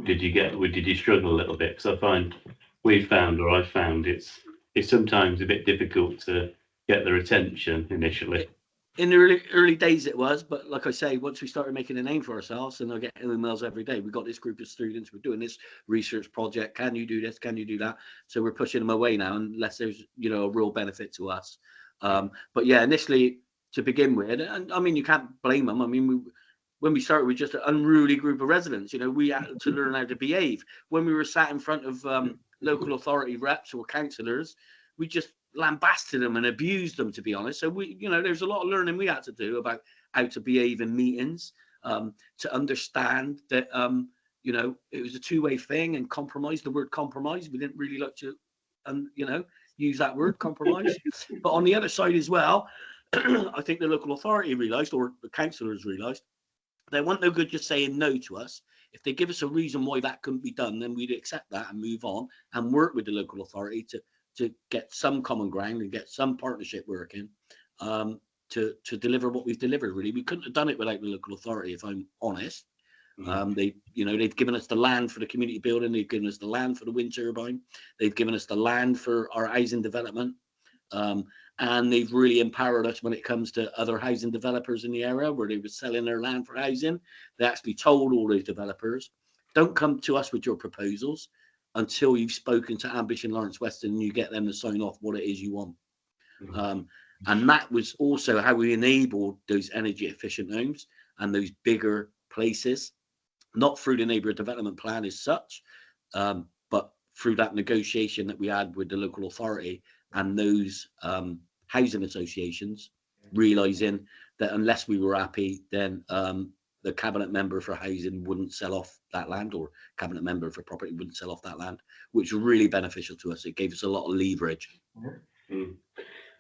did you struggle a little bit? Because I found it's sometimes a bit difficult to get their attention initially. In the early days it was, but like I say, once we started making a name for ourselves, and I get emails every day, we've got this group of students, we're doing this research project, can you do this, can you do that? So we're pushing them away now, unless there's a real benefit to us. But yeah, initially to begin with, and I mean, you can't blame them. I mean, when we started with just an unruly group of residents. You know, we had to learn how to behave. When we were sat in front of local authority reps or councillors, we just lambasted them and abused them, to be honest. So we, you know, there's a lot of learning we had to do about how to behave in meetings, to understand that, you know, it was a two-way thing, and compromise, the word compromise, we didn't really like to, you know, use that word compromise. But on the other side as well, I think the local authority realised, or the councillors realised, they want no good just saying no to us. If they give us a reason why that couldn't be done, then we'd accept that and move on and work with the local authority to get some common ground and get some partnership working, to deliver what we've delivered. Really, we couldn't have done it without the local authority, if I'm honest. They, you know, they've given us the land for the community building, they've given us the land for the wind turbine, they've given us the land for our housing development, and they've really empowered us when it comes to other housing developers in the area where they were selling their land for housing. They actually told all those developers, don't come to us with your proposals until you've spoken to Ambition Lawrence Weston and you get them to sign off what it is you want. And that was also how we enabled those energy efficient homes and those bigger places, not through the neighbourhood development plan as such, but through that negotiation that we had with the local authority and those housing associations, realising that unless we were happy, then the cabinet member for housing wouldn't sell off that land, or cabinet member for property wouldn't sell off that land, which was really beneficial to us. It gave us a lot of leverage.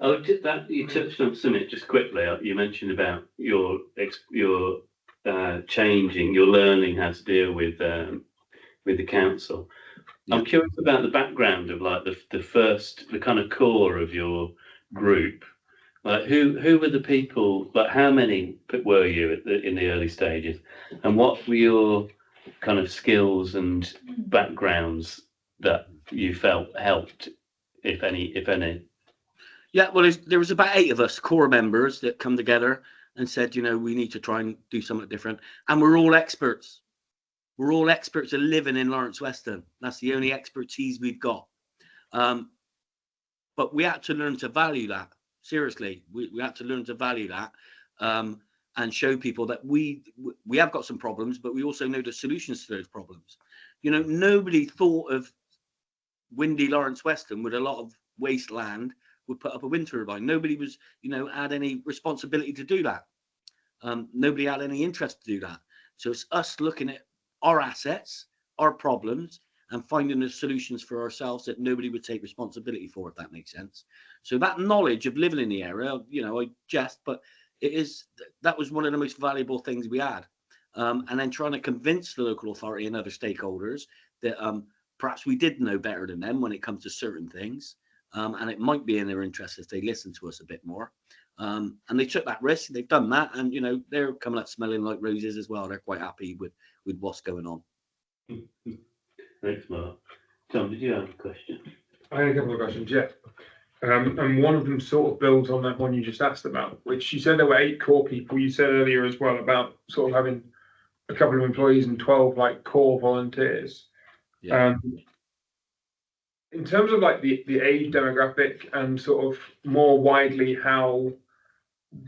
Oh, that you touched on something just quickly. You mentioned about your changing, your learning how to deal with the council. Yeah. I'm curious about the background of like the kind of core of your group. Like who were the people? Like how many were you in the early stages, and what were your kind of skills and backgrounds that you felt helped, if any? Yeah, well, there was about 8 of us core members that come together and said, you know, we need to try and do something different, and we're all experts. We're all experts at living in Lawrence Weston. That's the only expertise we've got. But we had to learn to value that. Seriously, we had to learn to value that, and show people that we have got some problems, but we also know the solutions to those problems. You know, nobody thought of windy Lawrence Weston with a lot of wasteland would put up a wind turbine. Nobody was, you know, had any responsibility to do that. Nobody had any interest to do that. So it's us looking at our assets, our problems, and finding the solutions for ourselves that nobody would take responsibility for, if that makes sense. So that knowledge of living in the area, you know, I jest, but that was one of the most valuable things we had. And then trying to convince the local authority and other stakeholders that perhaps we did know better than them when it comes to certain things. And it might be in their interest if they listen to us a bit more. And they took that risk. They've done that, and you know, they're coming out smelling like roses as well. They're quite happy with what's going on. Thanks, Mark. Tom, did you have a question? I had a couple of questions, yeah. And one of them sort of builds on that one you just asked about, which you said there were 8 core people. You said earlier as well about sort of having a couple of employees and 12 like core volunteers. Yeah. In terms of like the age demographic and sort of more widely how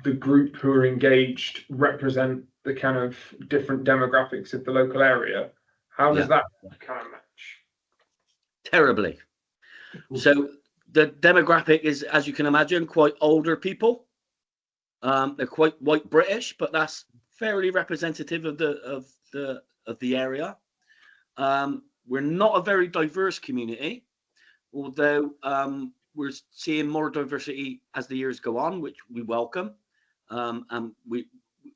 the group who are engaged represent the kind of different demographics of the local area, how does that kind of match? Terribly. So the demographic is, as you can imagine, quite older people. They're quite white British, but that's fairly representative of the area. We're not a very diverse community, although we're seeing more diversity as the years go on, which we welcome, and we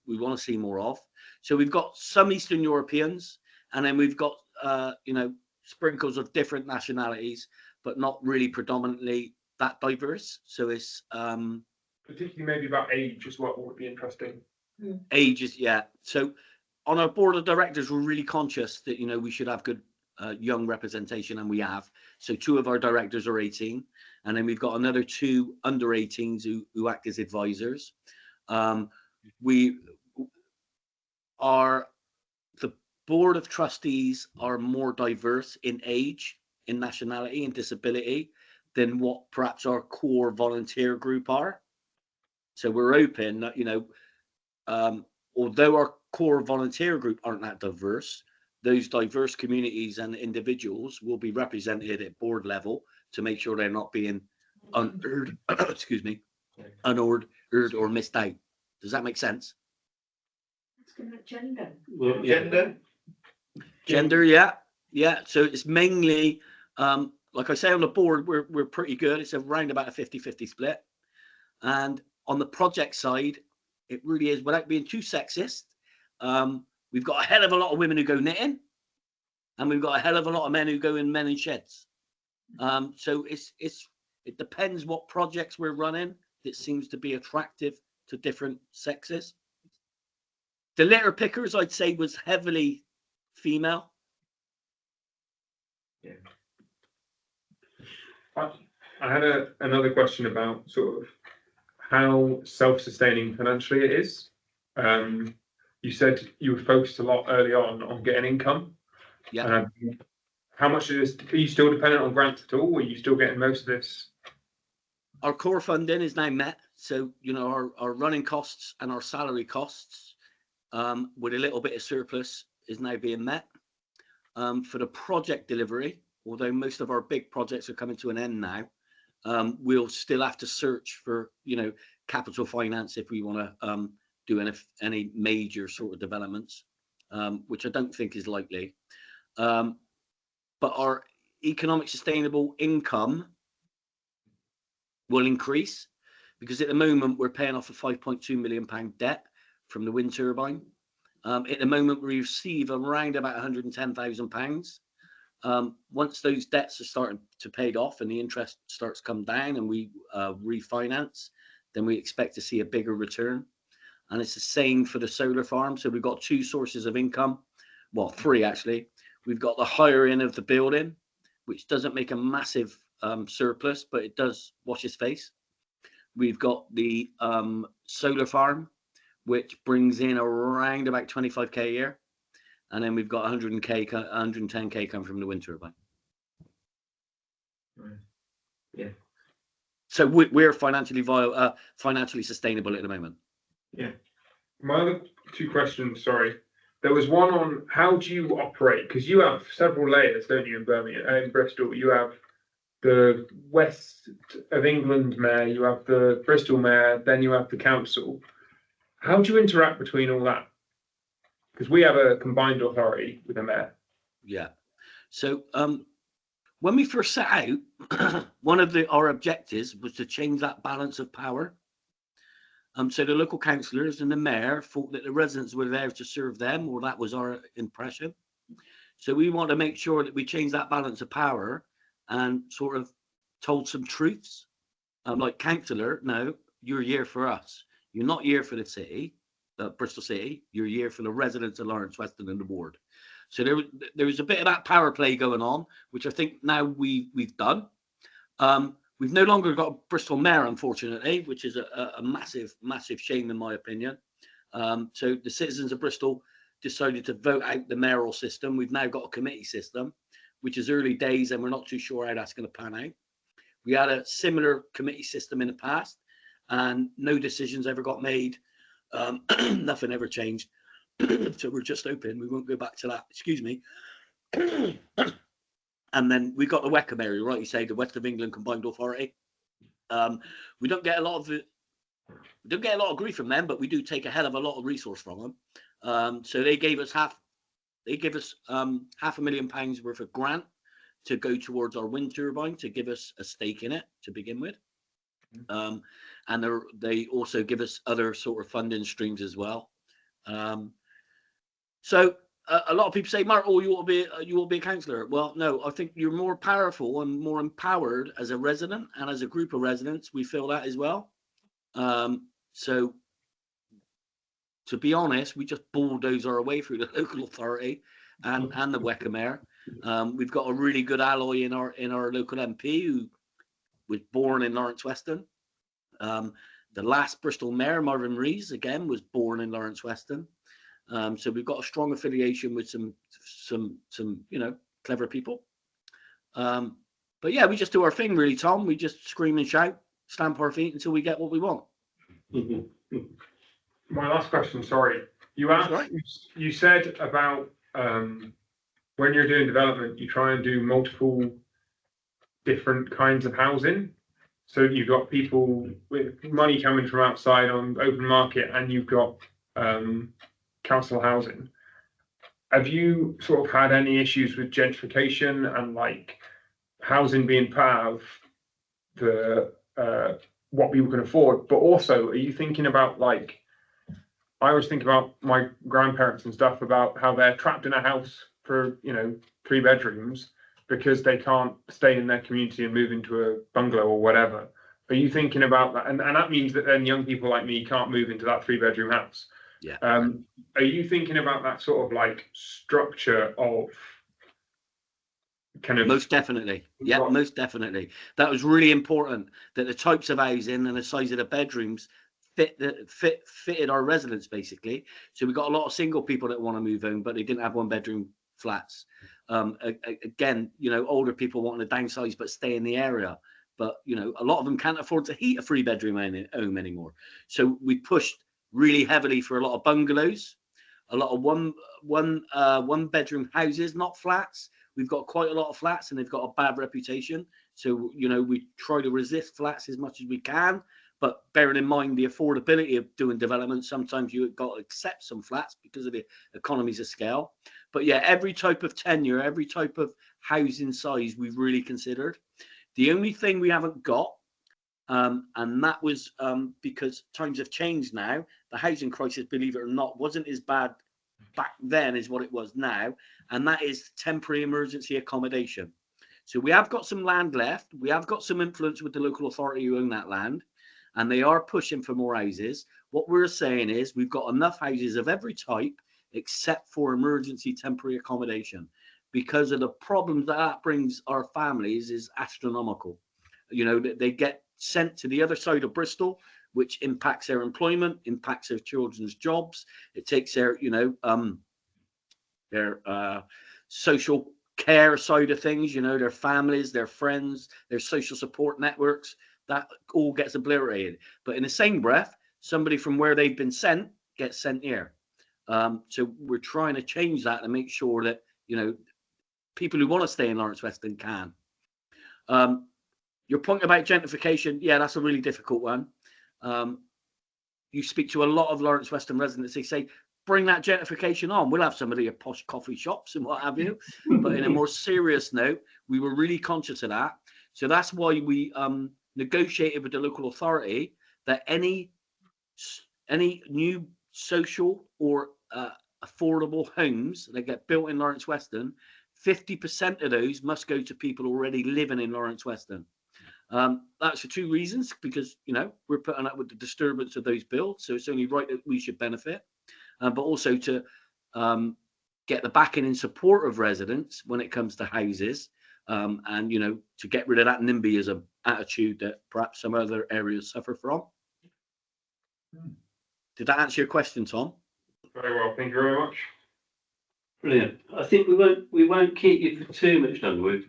want to see more of. So we've got some Eastern Europeans, and then we've got you know, sprinkles of different nationalities, but not really predominantly that diverse. So it's particularly maybe about age as well would be interesting. Age is, yeah. So on our board of directors, we're really conscious that, you know, we should have good young representation, and we have. So 2 of our directors are 18, and then we've got another 2 under 18s who act as advisors. The board of trustees are more diverse in age, in nationality, and disability than what perhaps our core volunteer group are. So we're open that, you know, although our core volunteer group aren't that diverse, those diverse communities and individuals will be represented at board level to make sure they're not being unearned, excuse me, unearned or missed out. Does that make sense? Gender. Well, yeah. Gender, yeah. So it's mainly, like I say, on the board, we're pretty good. It's around about a 50-50 split. And on the project side, it really is, without being too sexist, we've got a hell of a lot of women who go knitting, and we've got a hell of a lot of men who go in men in sheds. So it depends what projects we're running. It seems to be attractive to different sexes. The litter pickers, I'd say, was heavily female. Yeah. I had another question about sort of how self-sustaining financially it is. You said you were focused a lot early on getting income. Yeah. How much of this, are you still dependent on grants at all? Or are you still getting most of this? Our core funding is now met. So, you know, our running costs and our salary costs, with a little bit of surplus, is now being met. For the project delivery, although most of our big projects are coming to an end now, we'll still have to search for, you know, capital finance if we want to do any major sort of developments, which I don't think is likely. But our economic sustainable income will increase, because at the moment we're paying off a £5.2 million debt from the wind turbine. At the moment we receive around about £110,000. Once those debts are starting to pay off and the interest starts to come down and we refinance, then we expect to see a bigger return. And it's the same for the solar farm. So we've got two sources of income, well, three actually. We've got the hiring of the building, which doesn't make a massive surplus, but it does wash its face. We've got the solar farm, which brings in around about 25k a year. And then we've got 110k come from the wind turbine. Right. Yeah. So we're financially sustainable at the moment. Yeah. My other two questions, sorry. There was one on how do you operate? Because you have several layers, don't you, in Birmingham, in Bristol? You have the West of England mayor, you have the Bristol mayor, then you have the council. How do you interact between all that? Because we have a combined authority with a mayor. Yeah. So when we first set out, one of our objectives was to change that balance of power. So the local councillors and the mayor thought that the residents were there to serve them, or that was our impression. So we want to make sure that we change that balance of power and sort of told some truths. Like, councillor, no, you're here for us. You're not here for the city, Bristol City. You're here for the residents of Lawrence Weston and the ward. So there was a bit of that power play going on, which I think now we've done. We've no longer got a Bristol mayor, unfortunately, which is a massive, massive shame in my opinion. So the citizens of Bristol decided to vote out the mayoral system. We've now got a committee system, which is early days, and we're not too sure how that's going to pan out. We had a similar committee system in the past, and no decisions ever got made. Nothing ever changed. So we're just hoping we won't go back to that. Excuse me. And then we got the Weckham area, right? You say the West of England Combined Authority. We don't get a lot of grief from them, but we do take a hell of a lot of resource from them. So they gave us £500,000 worth of grant to go towards our wind turbine, to give us a stake in it to begin with. And they also give us other sort of funding streams as well. So a lot of people say, Mark, oh, you will be a councillor. Well, no, I think you're more powerful and more empowered as a resident, and as a group of residents, we feel that as well. So to be honest, we just bulldoze our way through the local authority and the Weckham mayor. We've got a really good ally in our local MP who was born in Lawrence Weston. The last Bristol mayor, Marvin Rees, again, was born in Lawrence Weston. So we've got a strong affiliation with some clever people. But yeah, we just do our thing, really, Tom. We just scream and shout, stamp our feet until we get what we want. my last question, sorry. You asked, Sorry? you said about when you're doing development, you try and do multiple different kinds of housing. So you've got people with money coming from outside on open market, and you've got council housing. Have you sort of had any issues with gentrification and like housing being part of the what people can afford? But also, are you thinking about like, I always think about my grandparents and stuff about how they're trapped in a house for 3 bedrooms because they can't stay in their community and move into a bungalow or whatever. Are you thinking about that? And that means that then young people like me can't move into that 3-bedroom house. Yeah. Are you thinking about that sort of like structure of kind of? Most definitely. Yeah, most definitely. That was really important, that the types of housing and the size of the bedrooms fitted our residents basically. So we got a lot of single people that want to move home, but they didn't have 1-bedroom flats. Again, older people wanting to downsize but stay in the area. But a lot of them can't afford to heat a 3-bedroom home anymore. So we pushed really heavily for a lot of bungalows, a lot of one bedroom houses, not flats. We've got quite a lot of flats and they've got a bad reputation. So, we try to resist flats as much as we can, but bearing in mind the affordability of doing development, sometimes you've got to accept some flats because of the economies of scale. But yeah, every type of tenure, every type of housing size we've really considered. The only thing we haven't got, and that was because times have changed now. The housing crisis, believe it or not, wasn't as bad back then as what it was now, and that is temporary emergency accommodation. So we have got some land left. We have got some influence with the local authority who own that land, and they are pushing for more houses. What we're saying is we've got enough houses of every type except for emergency temporary accommodation, because of the problems that brings our families is astronomical. They get sent to the other side of Bristol, which impacts their employment, impacts their children's jobs. It takes their social care side of things, their families, their friends, their social support networks. That all gets obliterated. But in the same breath, somebody from where they've been sent gets sent here. So we're trying to change that and make sure that people who want to stay in Lawrence Weston can. Your point about gentrification, yeah, that's a really difficult one. You speak to a lot of Lawrence Weston residents, they say, bring that gentrification on. We'll have some of your posh coffee shops and what have you. But in a more serious note, we were really conscious of that. So that's why we negotiated with the local authority that any new social or affordable homes that get built in Lawrence Weston, 50% of those must go to people already living in Lawrence Weston. That's for 2 reasons, because we're putting up with the disturbance of those builds, so it's only right that we should benefit, but also to get the backing and support of residents when it comes to houses, and to get rid of that NIMBYism attitude that perhaps some other areas suffer from. Did that answer your question, Tom? Very well, thank you very much. Brilliant. I think we won't keep you for too much longer.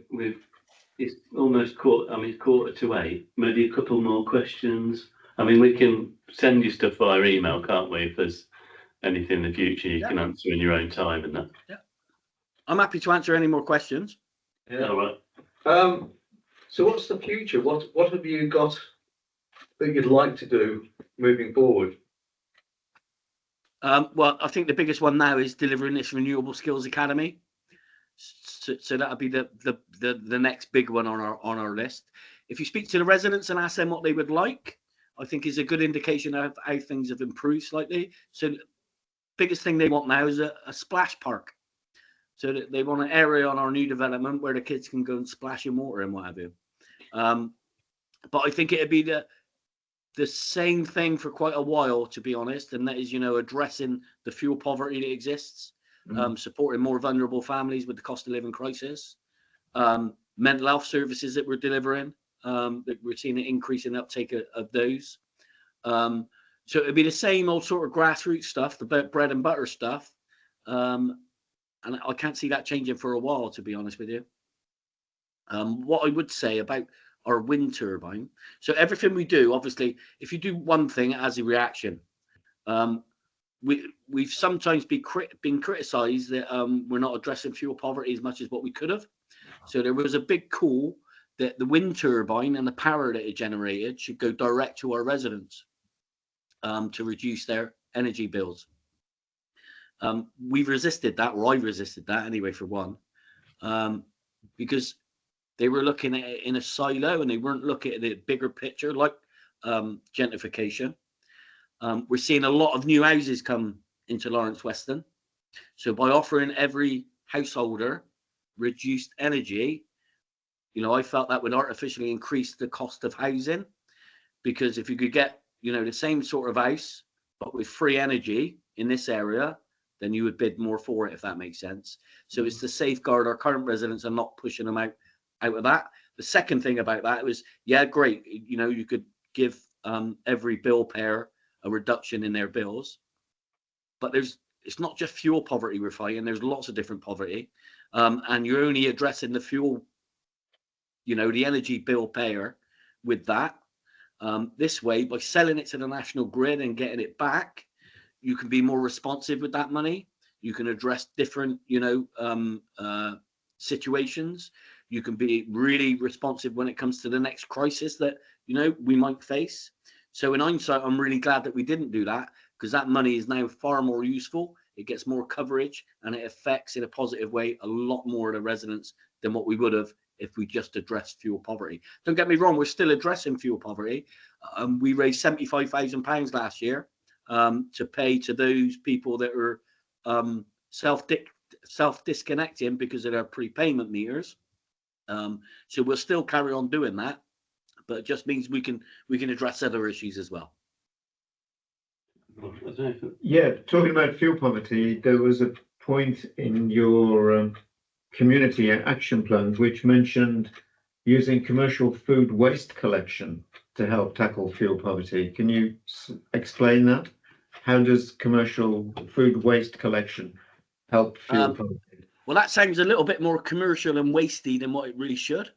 It's almost it's 7:45. Maybe a couple more questions. We can send you stuff via email, can't we? If there's anything in the future you can answer in your own time and that. Yeah. I'm happy to answer any more questions. Yeah. All right. So what's the future? What have you got that you'd like to do moving forward? Well, I think the biggest one now is delivering this Renewable Skills Academy. So that'll be the next big one on our list. If you speak to the residents and ask them what they would like, I think is a good indication of how things have improved slightly. So the biggest thing they want now is a splash park. So that they want an area on our new development where the kids can go and splash in water and what have you. But I think it'd be the same thing for quite a while, to be honest, and that is, addressing the fuel poverty that exists, supporting more vulnerable families with the cost of living crisis, mental health services that we're delivering, that we're seeing an increase in the uptake of those. So it'd be the same old sort of grassroots stuff, the bread and butter stuff, and I can't see that changing for a while, to be honest with you. What I would say about our wind turbine. So everything we do, obviously, if you do one thing, it has a reaction. we've sometimes been criticised that we're not addressing fuel poverty as much as what we could have. So there was a big call that the wind turbine and the power that it generated should go direct to our residents to reduce their energy bills. We've resisted that, or I resisted that anyway, for one, because they were looking at it in a silo and they weren't looking at the bigger picture, like gentrification. We're seeing a lot of new houses come into Lawrence Weston. So by offering every householder reduced energy, I felt that would artificially increase the cost of housing, because if you could get, the same sort of house, but with free energy in this area, then you would bid more for it, if that makes sense. So it's to safeguard our current residents and not pushing them out of that. The second thing about that was, great. You could give every bill payer a reduction in their bills, but it's not just fuel poverty we're fighting. There's lots of different poverty, and you're only addressing the fuel, the energy bill payer with that. This way, by selling it to the national grid and getting it back, you can be more responsive with that money. You can address different, situations. You can be really responsive when it comes to the next crisis that, we might face. So in hindsight, I'm really glad that we didn't do that, because that money is now far more useful. It gets more coverage and it affects in a positive way a lot more of the residents than what we would have if we just addressed fuel poverty. Don't get me wrong, we're still addressing fuel poverty. We raised £75,000 last year to pay to those people that are self-disconnecting because of their prepayment meters. So we'll still carry on doing that, but it just means we can address other issues as well. Yeah, talking about fuel poverty, there was a point in your community action plans which mentioned using commercial food waste collection to help tackle fuel poverty. Can you explain that? How does commercial food waste collection help fuel poverty? Well, that sounds a little bit more commercial and wasty than what it really should.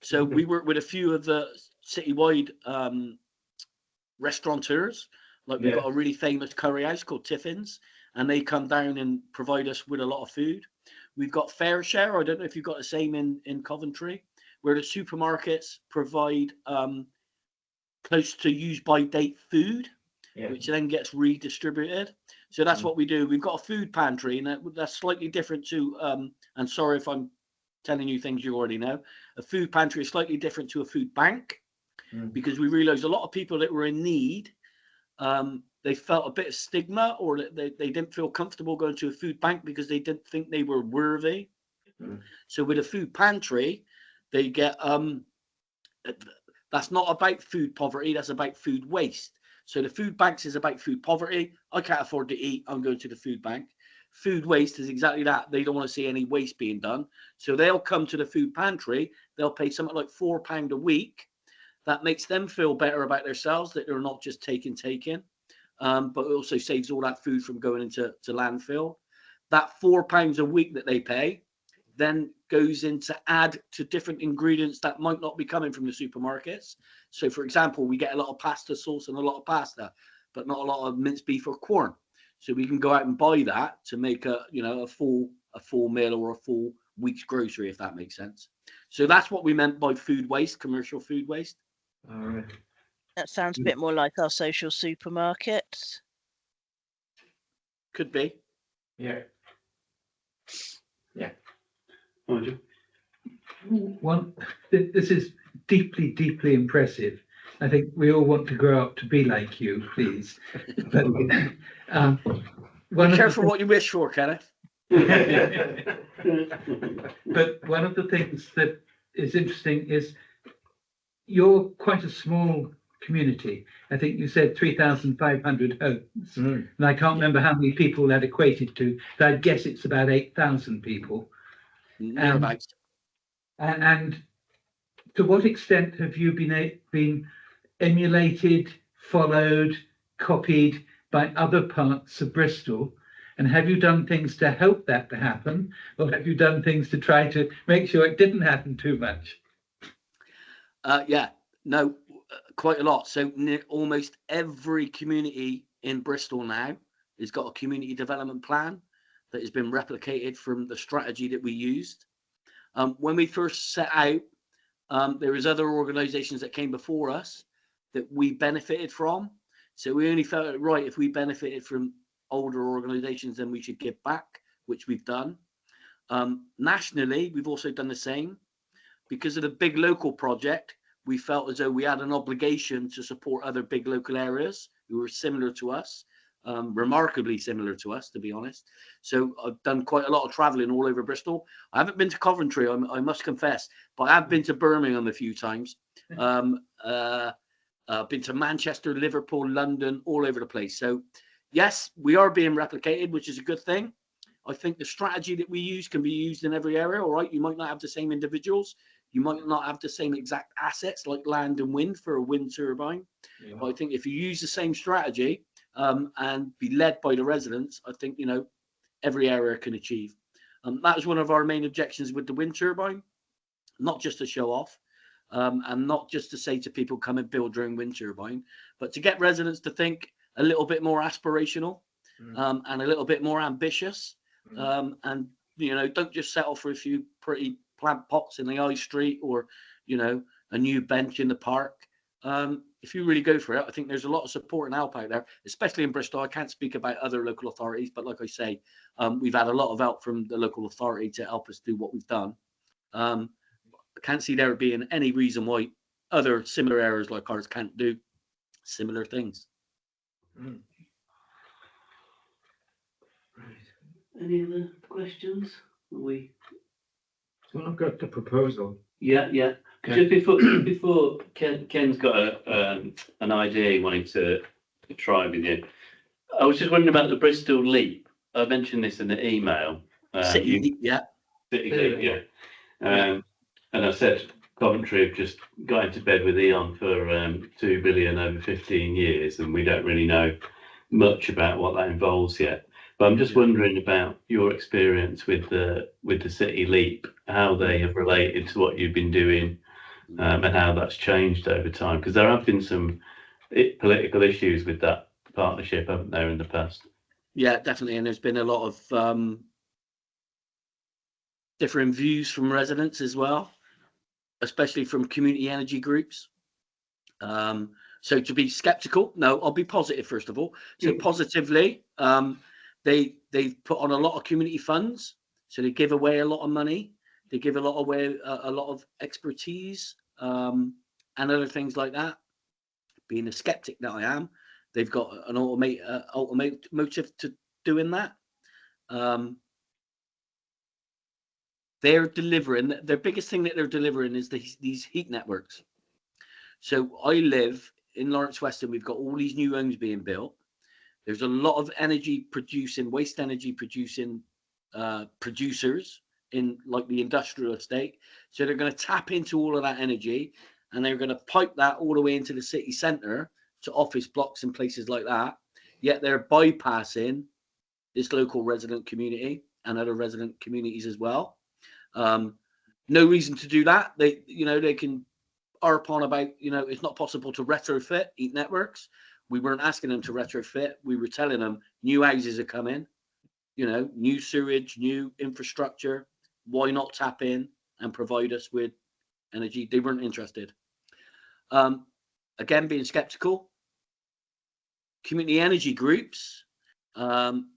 So we work with a few of the citywide restaurateurs. Like we've got a really famous curry house called Tiffin's, and they come down and provide us with a lot of food. We've got Fair Share. I don't know if you've got the same in Coventry, where the supermarkets provide close to use by date food, which then gets redistributed. So that's what we do. We've got a food pantry, and that's slightly different to, and sorry if I'm telling you things you already know, a food pantry is slightly different to a food bank, because we realized a lot of people that were in need, they felt a bit of stigma, or they didn't feel comfortable going to a food bank because they didn't think they were worthy. So with a food pantry, they get, that's not about food poverty, that's about food waste. So the food banks is about food poverty. I can't afford to eat, I'm going to the food bank. Food waste is exactly that. They don't want to see any waste being done. So they'll come to the food pantry, they'll pay something like £4 a week. That makes them feel better about themselves, that they're not just taking, but it also saves all that food from going into landfill. That £4 a week that they pay then goes into add to different ingredients that might not be coming from the supermarkets. So for example, we get a lot of pasta sauce and a lot of pasta, but not a lot of minced beef or corn. So we can go out and buy that to make a full meal or a full week's grocery, if that makes sense. So that's what we meant by food waste, commercial food waste. All right. That sounds a bit more like our social supermarkets. Could be. Yeah. This is deeply, deeply impressive. I think we all want to grow up to be like you, please. But Be careful what you wish for, Kenneth. But one of the things that is interesting is you're quite a small community. I think you said 3,500 homes, and I can't remember how many people that equated to, but I guess it's about 8,000 people. And to what extent have you been emulated, followed, copied by other parts of Bristol? And have you done things to help that to happen, or have you done things to try to make sure it didn't happen too much? Quite a lot. So almost every community in Bristol now has got a community development plan that has been replicated from the strategy that we used. When we first set out, there was other organisations that came before us that we benefited from. So we only felt it right, if we benefited from older organisations, then we should give back, which we've done. Nationally, we've also done the same. Because of the big local project, we felt as though we had an obligation to support other big local areas who were similar to us, remarkably similar to us, to be honest. So I've done quite a lot of travelling all over Bristol. I haven't been to Coventry, I must confess, but I have been to Birmingham a few times. Been to Manchester, Liverpool, London, all over the place. So yes, we are being replicated, which is a good thing. I think the strategy that we use can be used in every area. All right, you might not have the same individuals, you might not have the same exact assets like land and wind for a wind turbine. Yeah. But I think if you use the same strategy and be led by the residents, I think, you know, every area can achieve. That was one of our main objections with the wind turbine, not just to show off and not just to say to people, come and build your own wind turbine, but to get residents to think a little bit more aspirational and a little bit more ambitious. And, you know, don't just settle for a few pretty plant pots in the high street or, you know, a new bench in the park. If you really go for it, I think there's a lot of support and help out there, especially in Bristol. I can't speak about other local authorities, but like I say, we've had a lot of help from the local authority to help us do what we've done. I can't see there being any reason why other similar areas like ours can't do similar things. Any other questions? Well, I've got the proposal. Yeah. Okay. Just before Ken's got an idea wanting to try with you. I was just wondering about the Bristol Leap. I mentioned this in the email. City Leap, yeah. City Leap, yeah. And I said Coventry have just got into bed with Eon for 2 billion over 15 years, and we don't really know much about what that involves yet. But I'm just wondering about your experience with the City Leap, how they have related to what you've been doing, and how that's changed over time. Because there have been some political issues with that partnership, haven't there, in the past? Yeah, definitely. And there's been a lot of different views from residents as well, especially from community energy groups. So to be skeptical, no, I'll be positive first of all. So positively, they've put on a lot of community funds, so they give away a lot of money, they give a lot of expertise and other things like that. Being a skeptic that I am, they've got an ultimate motive to doing that. They're delivering, their biggest thing that they're delivering is these heat networks. So I live in Lawrence Weston, we've got all these new homes being built. There's a lot of energy producing, waste energy producing producers in like the industrial estate. So they're going to tap into all of that energy and they're going to pipe that all the way into the city centre to office blocks and places like that. Yet they're bypassing this local resident community and other resident communities as well. No reason to do that. They can harp on about, it's not possible to retrofit heat networks. We weren't asking them to retrofit. We were telling them new houses are coming, new sewage, new infrastructure. Why not tap in and provide us with energy? They weren't interested. Again, being skeptical. Community energy groups,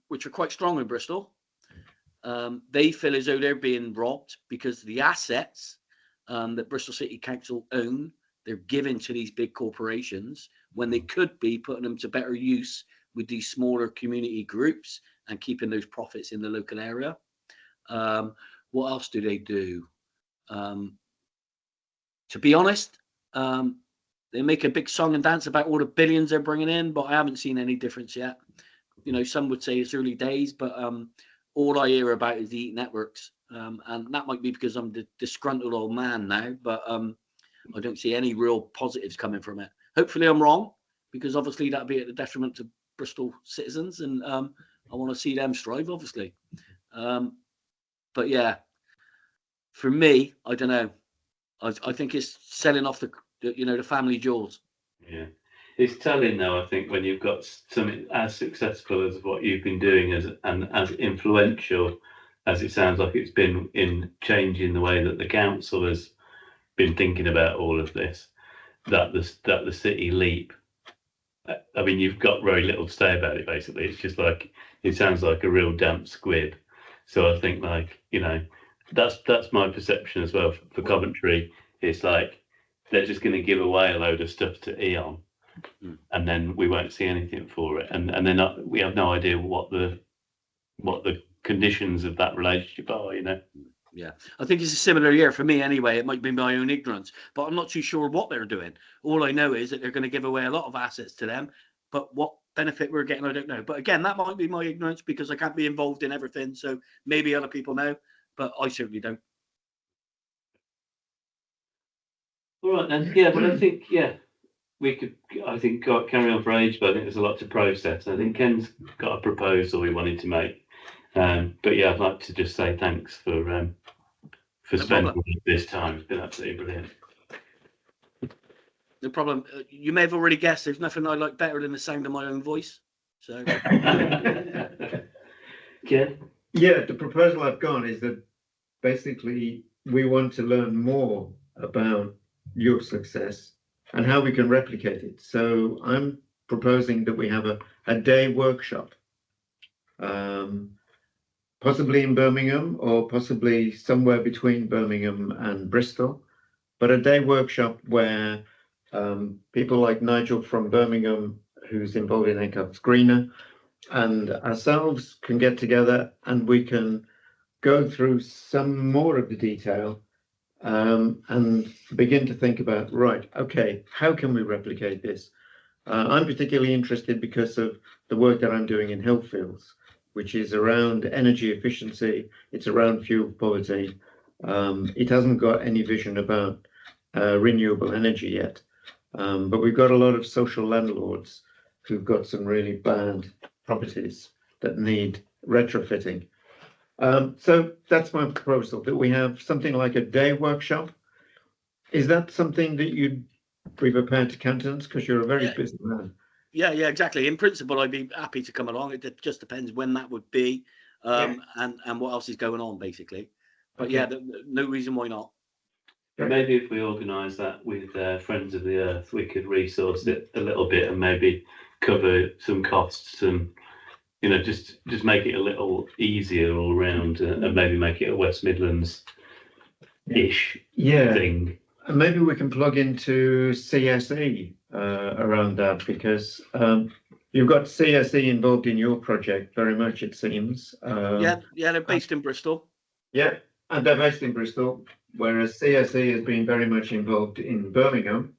which are quite strong in Bristol, they feel as though they're being robbed because the assets that Bristol City Council own, they're given to these big corporations when they could be putting them to better use with these smaller community groups and keeping those profits in the local area. What else do they do? To be honest, they make a big song and dance about all the billions they're bringing in, but I haven't seen any difference yet. Some would say it's early days, but all I hear about is the heat networks. And that might be because I'm the disgruntled old man now, but I don't see any real positives coming from it. Hopefully I'm wrong, because obviously that'd be at the detriment to Bristol citizens, and I want to see them strive, obviously. But yeah, for me, I don't know. I think it's selling off the family jewels. Yeah. it's telling though, I think, when you've got something as successful as what you've been doing and as influential as it sounds like it's been in changing the way that the council has been thinking about all of this, that the city leap. I mean, you've got very little to say about it. Basically, it's just like it sounds like a real damp squib. So I think, like, you know, that's my perception as well for Coventry. It's like they're just going to give away a load of stuff to Eon, and then we won't see anything for it, and they're not. We have no idea what the conditions of that relationship are. You know. Yeah, I think it's a similar year for me anyway. It might be my own ignorance, but I'm not too sure what they're doing. All I know is that they're going to give away a lot of assets to them, but what benefit we're getting, I don't know. But again, that might be my ignorance because I can't be involved in everything. So maybe other people know, but I certainly don't. All right then. Yeah, but I think we could. I think carry on for age, but I think there's a lot to process. I think Ken's got a proposal he wanted to make. But yeah, I'd like to just say thanks for spending this time. It's been absolutely brilliant. No problem. You may have already guessed there's nothing I like better than the sound of my own voice. So, Ken? Yeah, the proposal I've got is that basically we want to learn more about your success and how we can replicate it. So I'm proposing that we have a day workshop. Possibly in Birmingham or possibly somewhere between Birmingham and Bristol, but a day workshop where people like Nigel from Birmingham, who's involved in Accommodation Greener, and ourselves can get together and we can go through some more of the detail and begin to think about, right, okay, how can we replicate this? I'm particularly interested because of the work that I'm doing in Hillfields, which is around energy efficiency. It's around fuel poverty. It hasn't got any vision about renewable energy yet. But we've got a lot of social landlords who've got some really bad properties that need retrofitting. So that's my proposal, that we have something like a day workshop. Is that something that you'd be prepared to countenance? Because you're a very busy man. Yeah, exactly. In principle, I'd be happy to come along. It just depends when that would be, and what else is going on, basically. But Okay. yeah, no reason why not. Maybe if we organise that with Friends of the Earth, we could resource it a little bit and maybe cover some costs and, you know, just make it a little easier all round and maybe make it a West Midlands-ish thing. And maybe we can plug into CSE around that, because you've got CSE involved in your project very much, it seems. They're based in Bristol. Yeah, and they're based in Bristol, whereas CSE has been very much involved in Birmingham,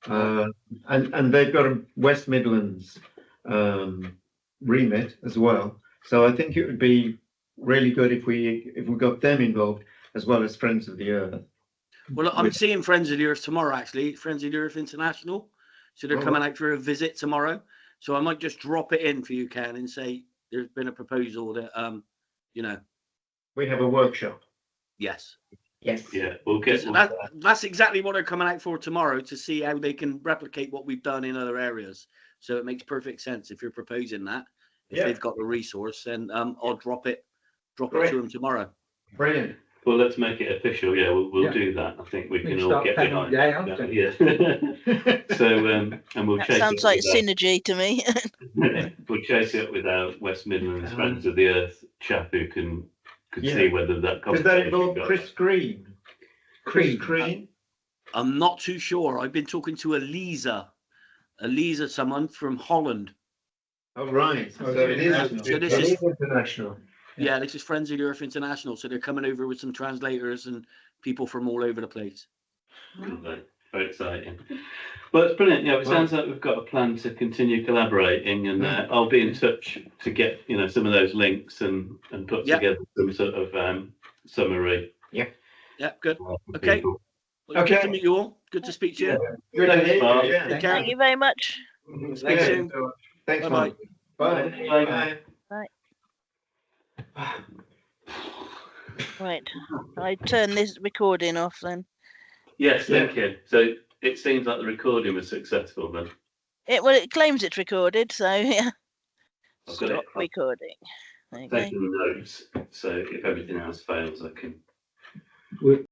and they've got a West Midlands remit as well. So I think it would be really good if we got them involved as well as Friends of the Earth. Well, I'm seeing Friends of the Earth tomorrow, actually. Friends of the Earth International. So they're coming out for a visit tomorrow. So I might just drop it in for you, Ken, and say there's been a proposal that, we have a workshop. Yes. Yeah, we'll get that's exactly what they're coming out for tomorrow, to see how they can replicate what we've done in other areas. So it makes perfect sense if you're proposing that. If they've got the resource, then I'll drop it to them tomorrow. Brilliant. Well, let's make it official. Yeah, we'll do that. I think we can all get behind that. Yeah. So, and we'll That chase sounds it like with synergy to me. we'll chase it with our West Midlands Friends of the Earth chap who could see whether that. Does that involve Chris Green? Chris Green? I'm not too sure. I've been talking to Elisa, someone from Holland. Oh, right. So it is international. Yeah, this is Friends of the Earth International. So they're coming over with some translators and people from all over the place. Very exciting. Well, it's brilliant. Yeah, it sounds like we've got a plan to continue collaborating, and I'll be in touch to get some of those links and put together some sort of summary. Yeah, good. Okay. Well, good to meet you all. Good to speak to you. Good idea. Thank you very much. Speak soon. Thanks, Bye-bye. Bye. Right, I turn this recording off then. Yes, thank you. So it seems like the recording was successful then. It claims it's recorded, so yeah. I've got it. Stop recording. There you I've go. taken notes, so if everything else fails, I can Would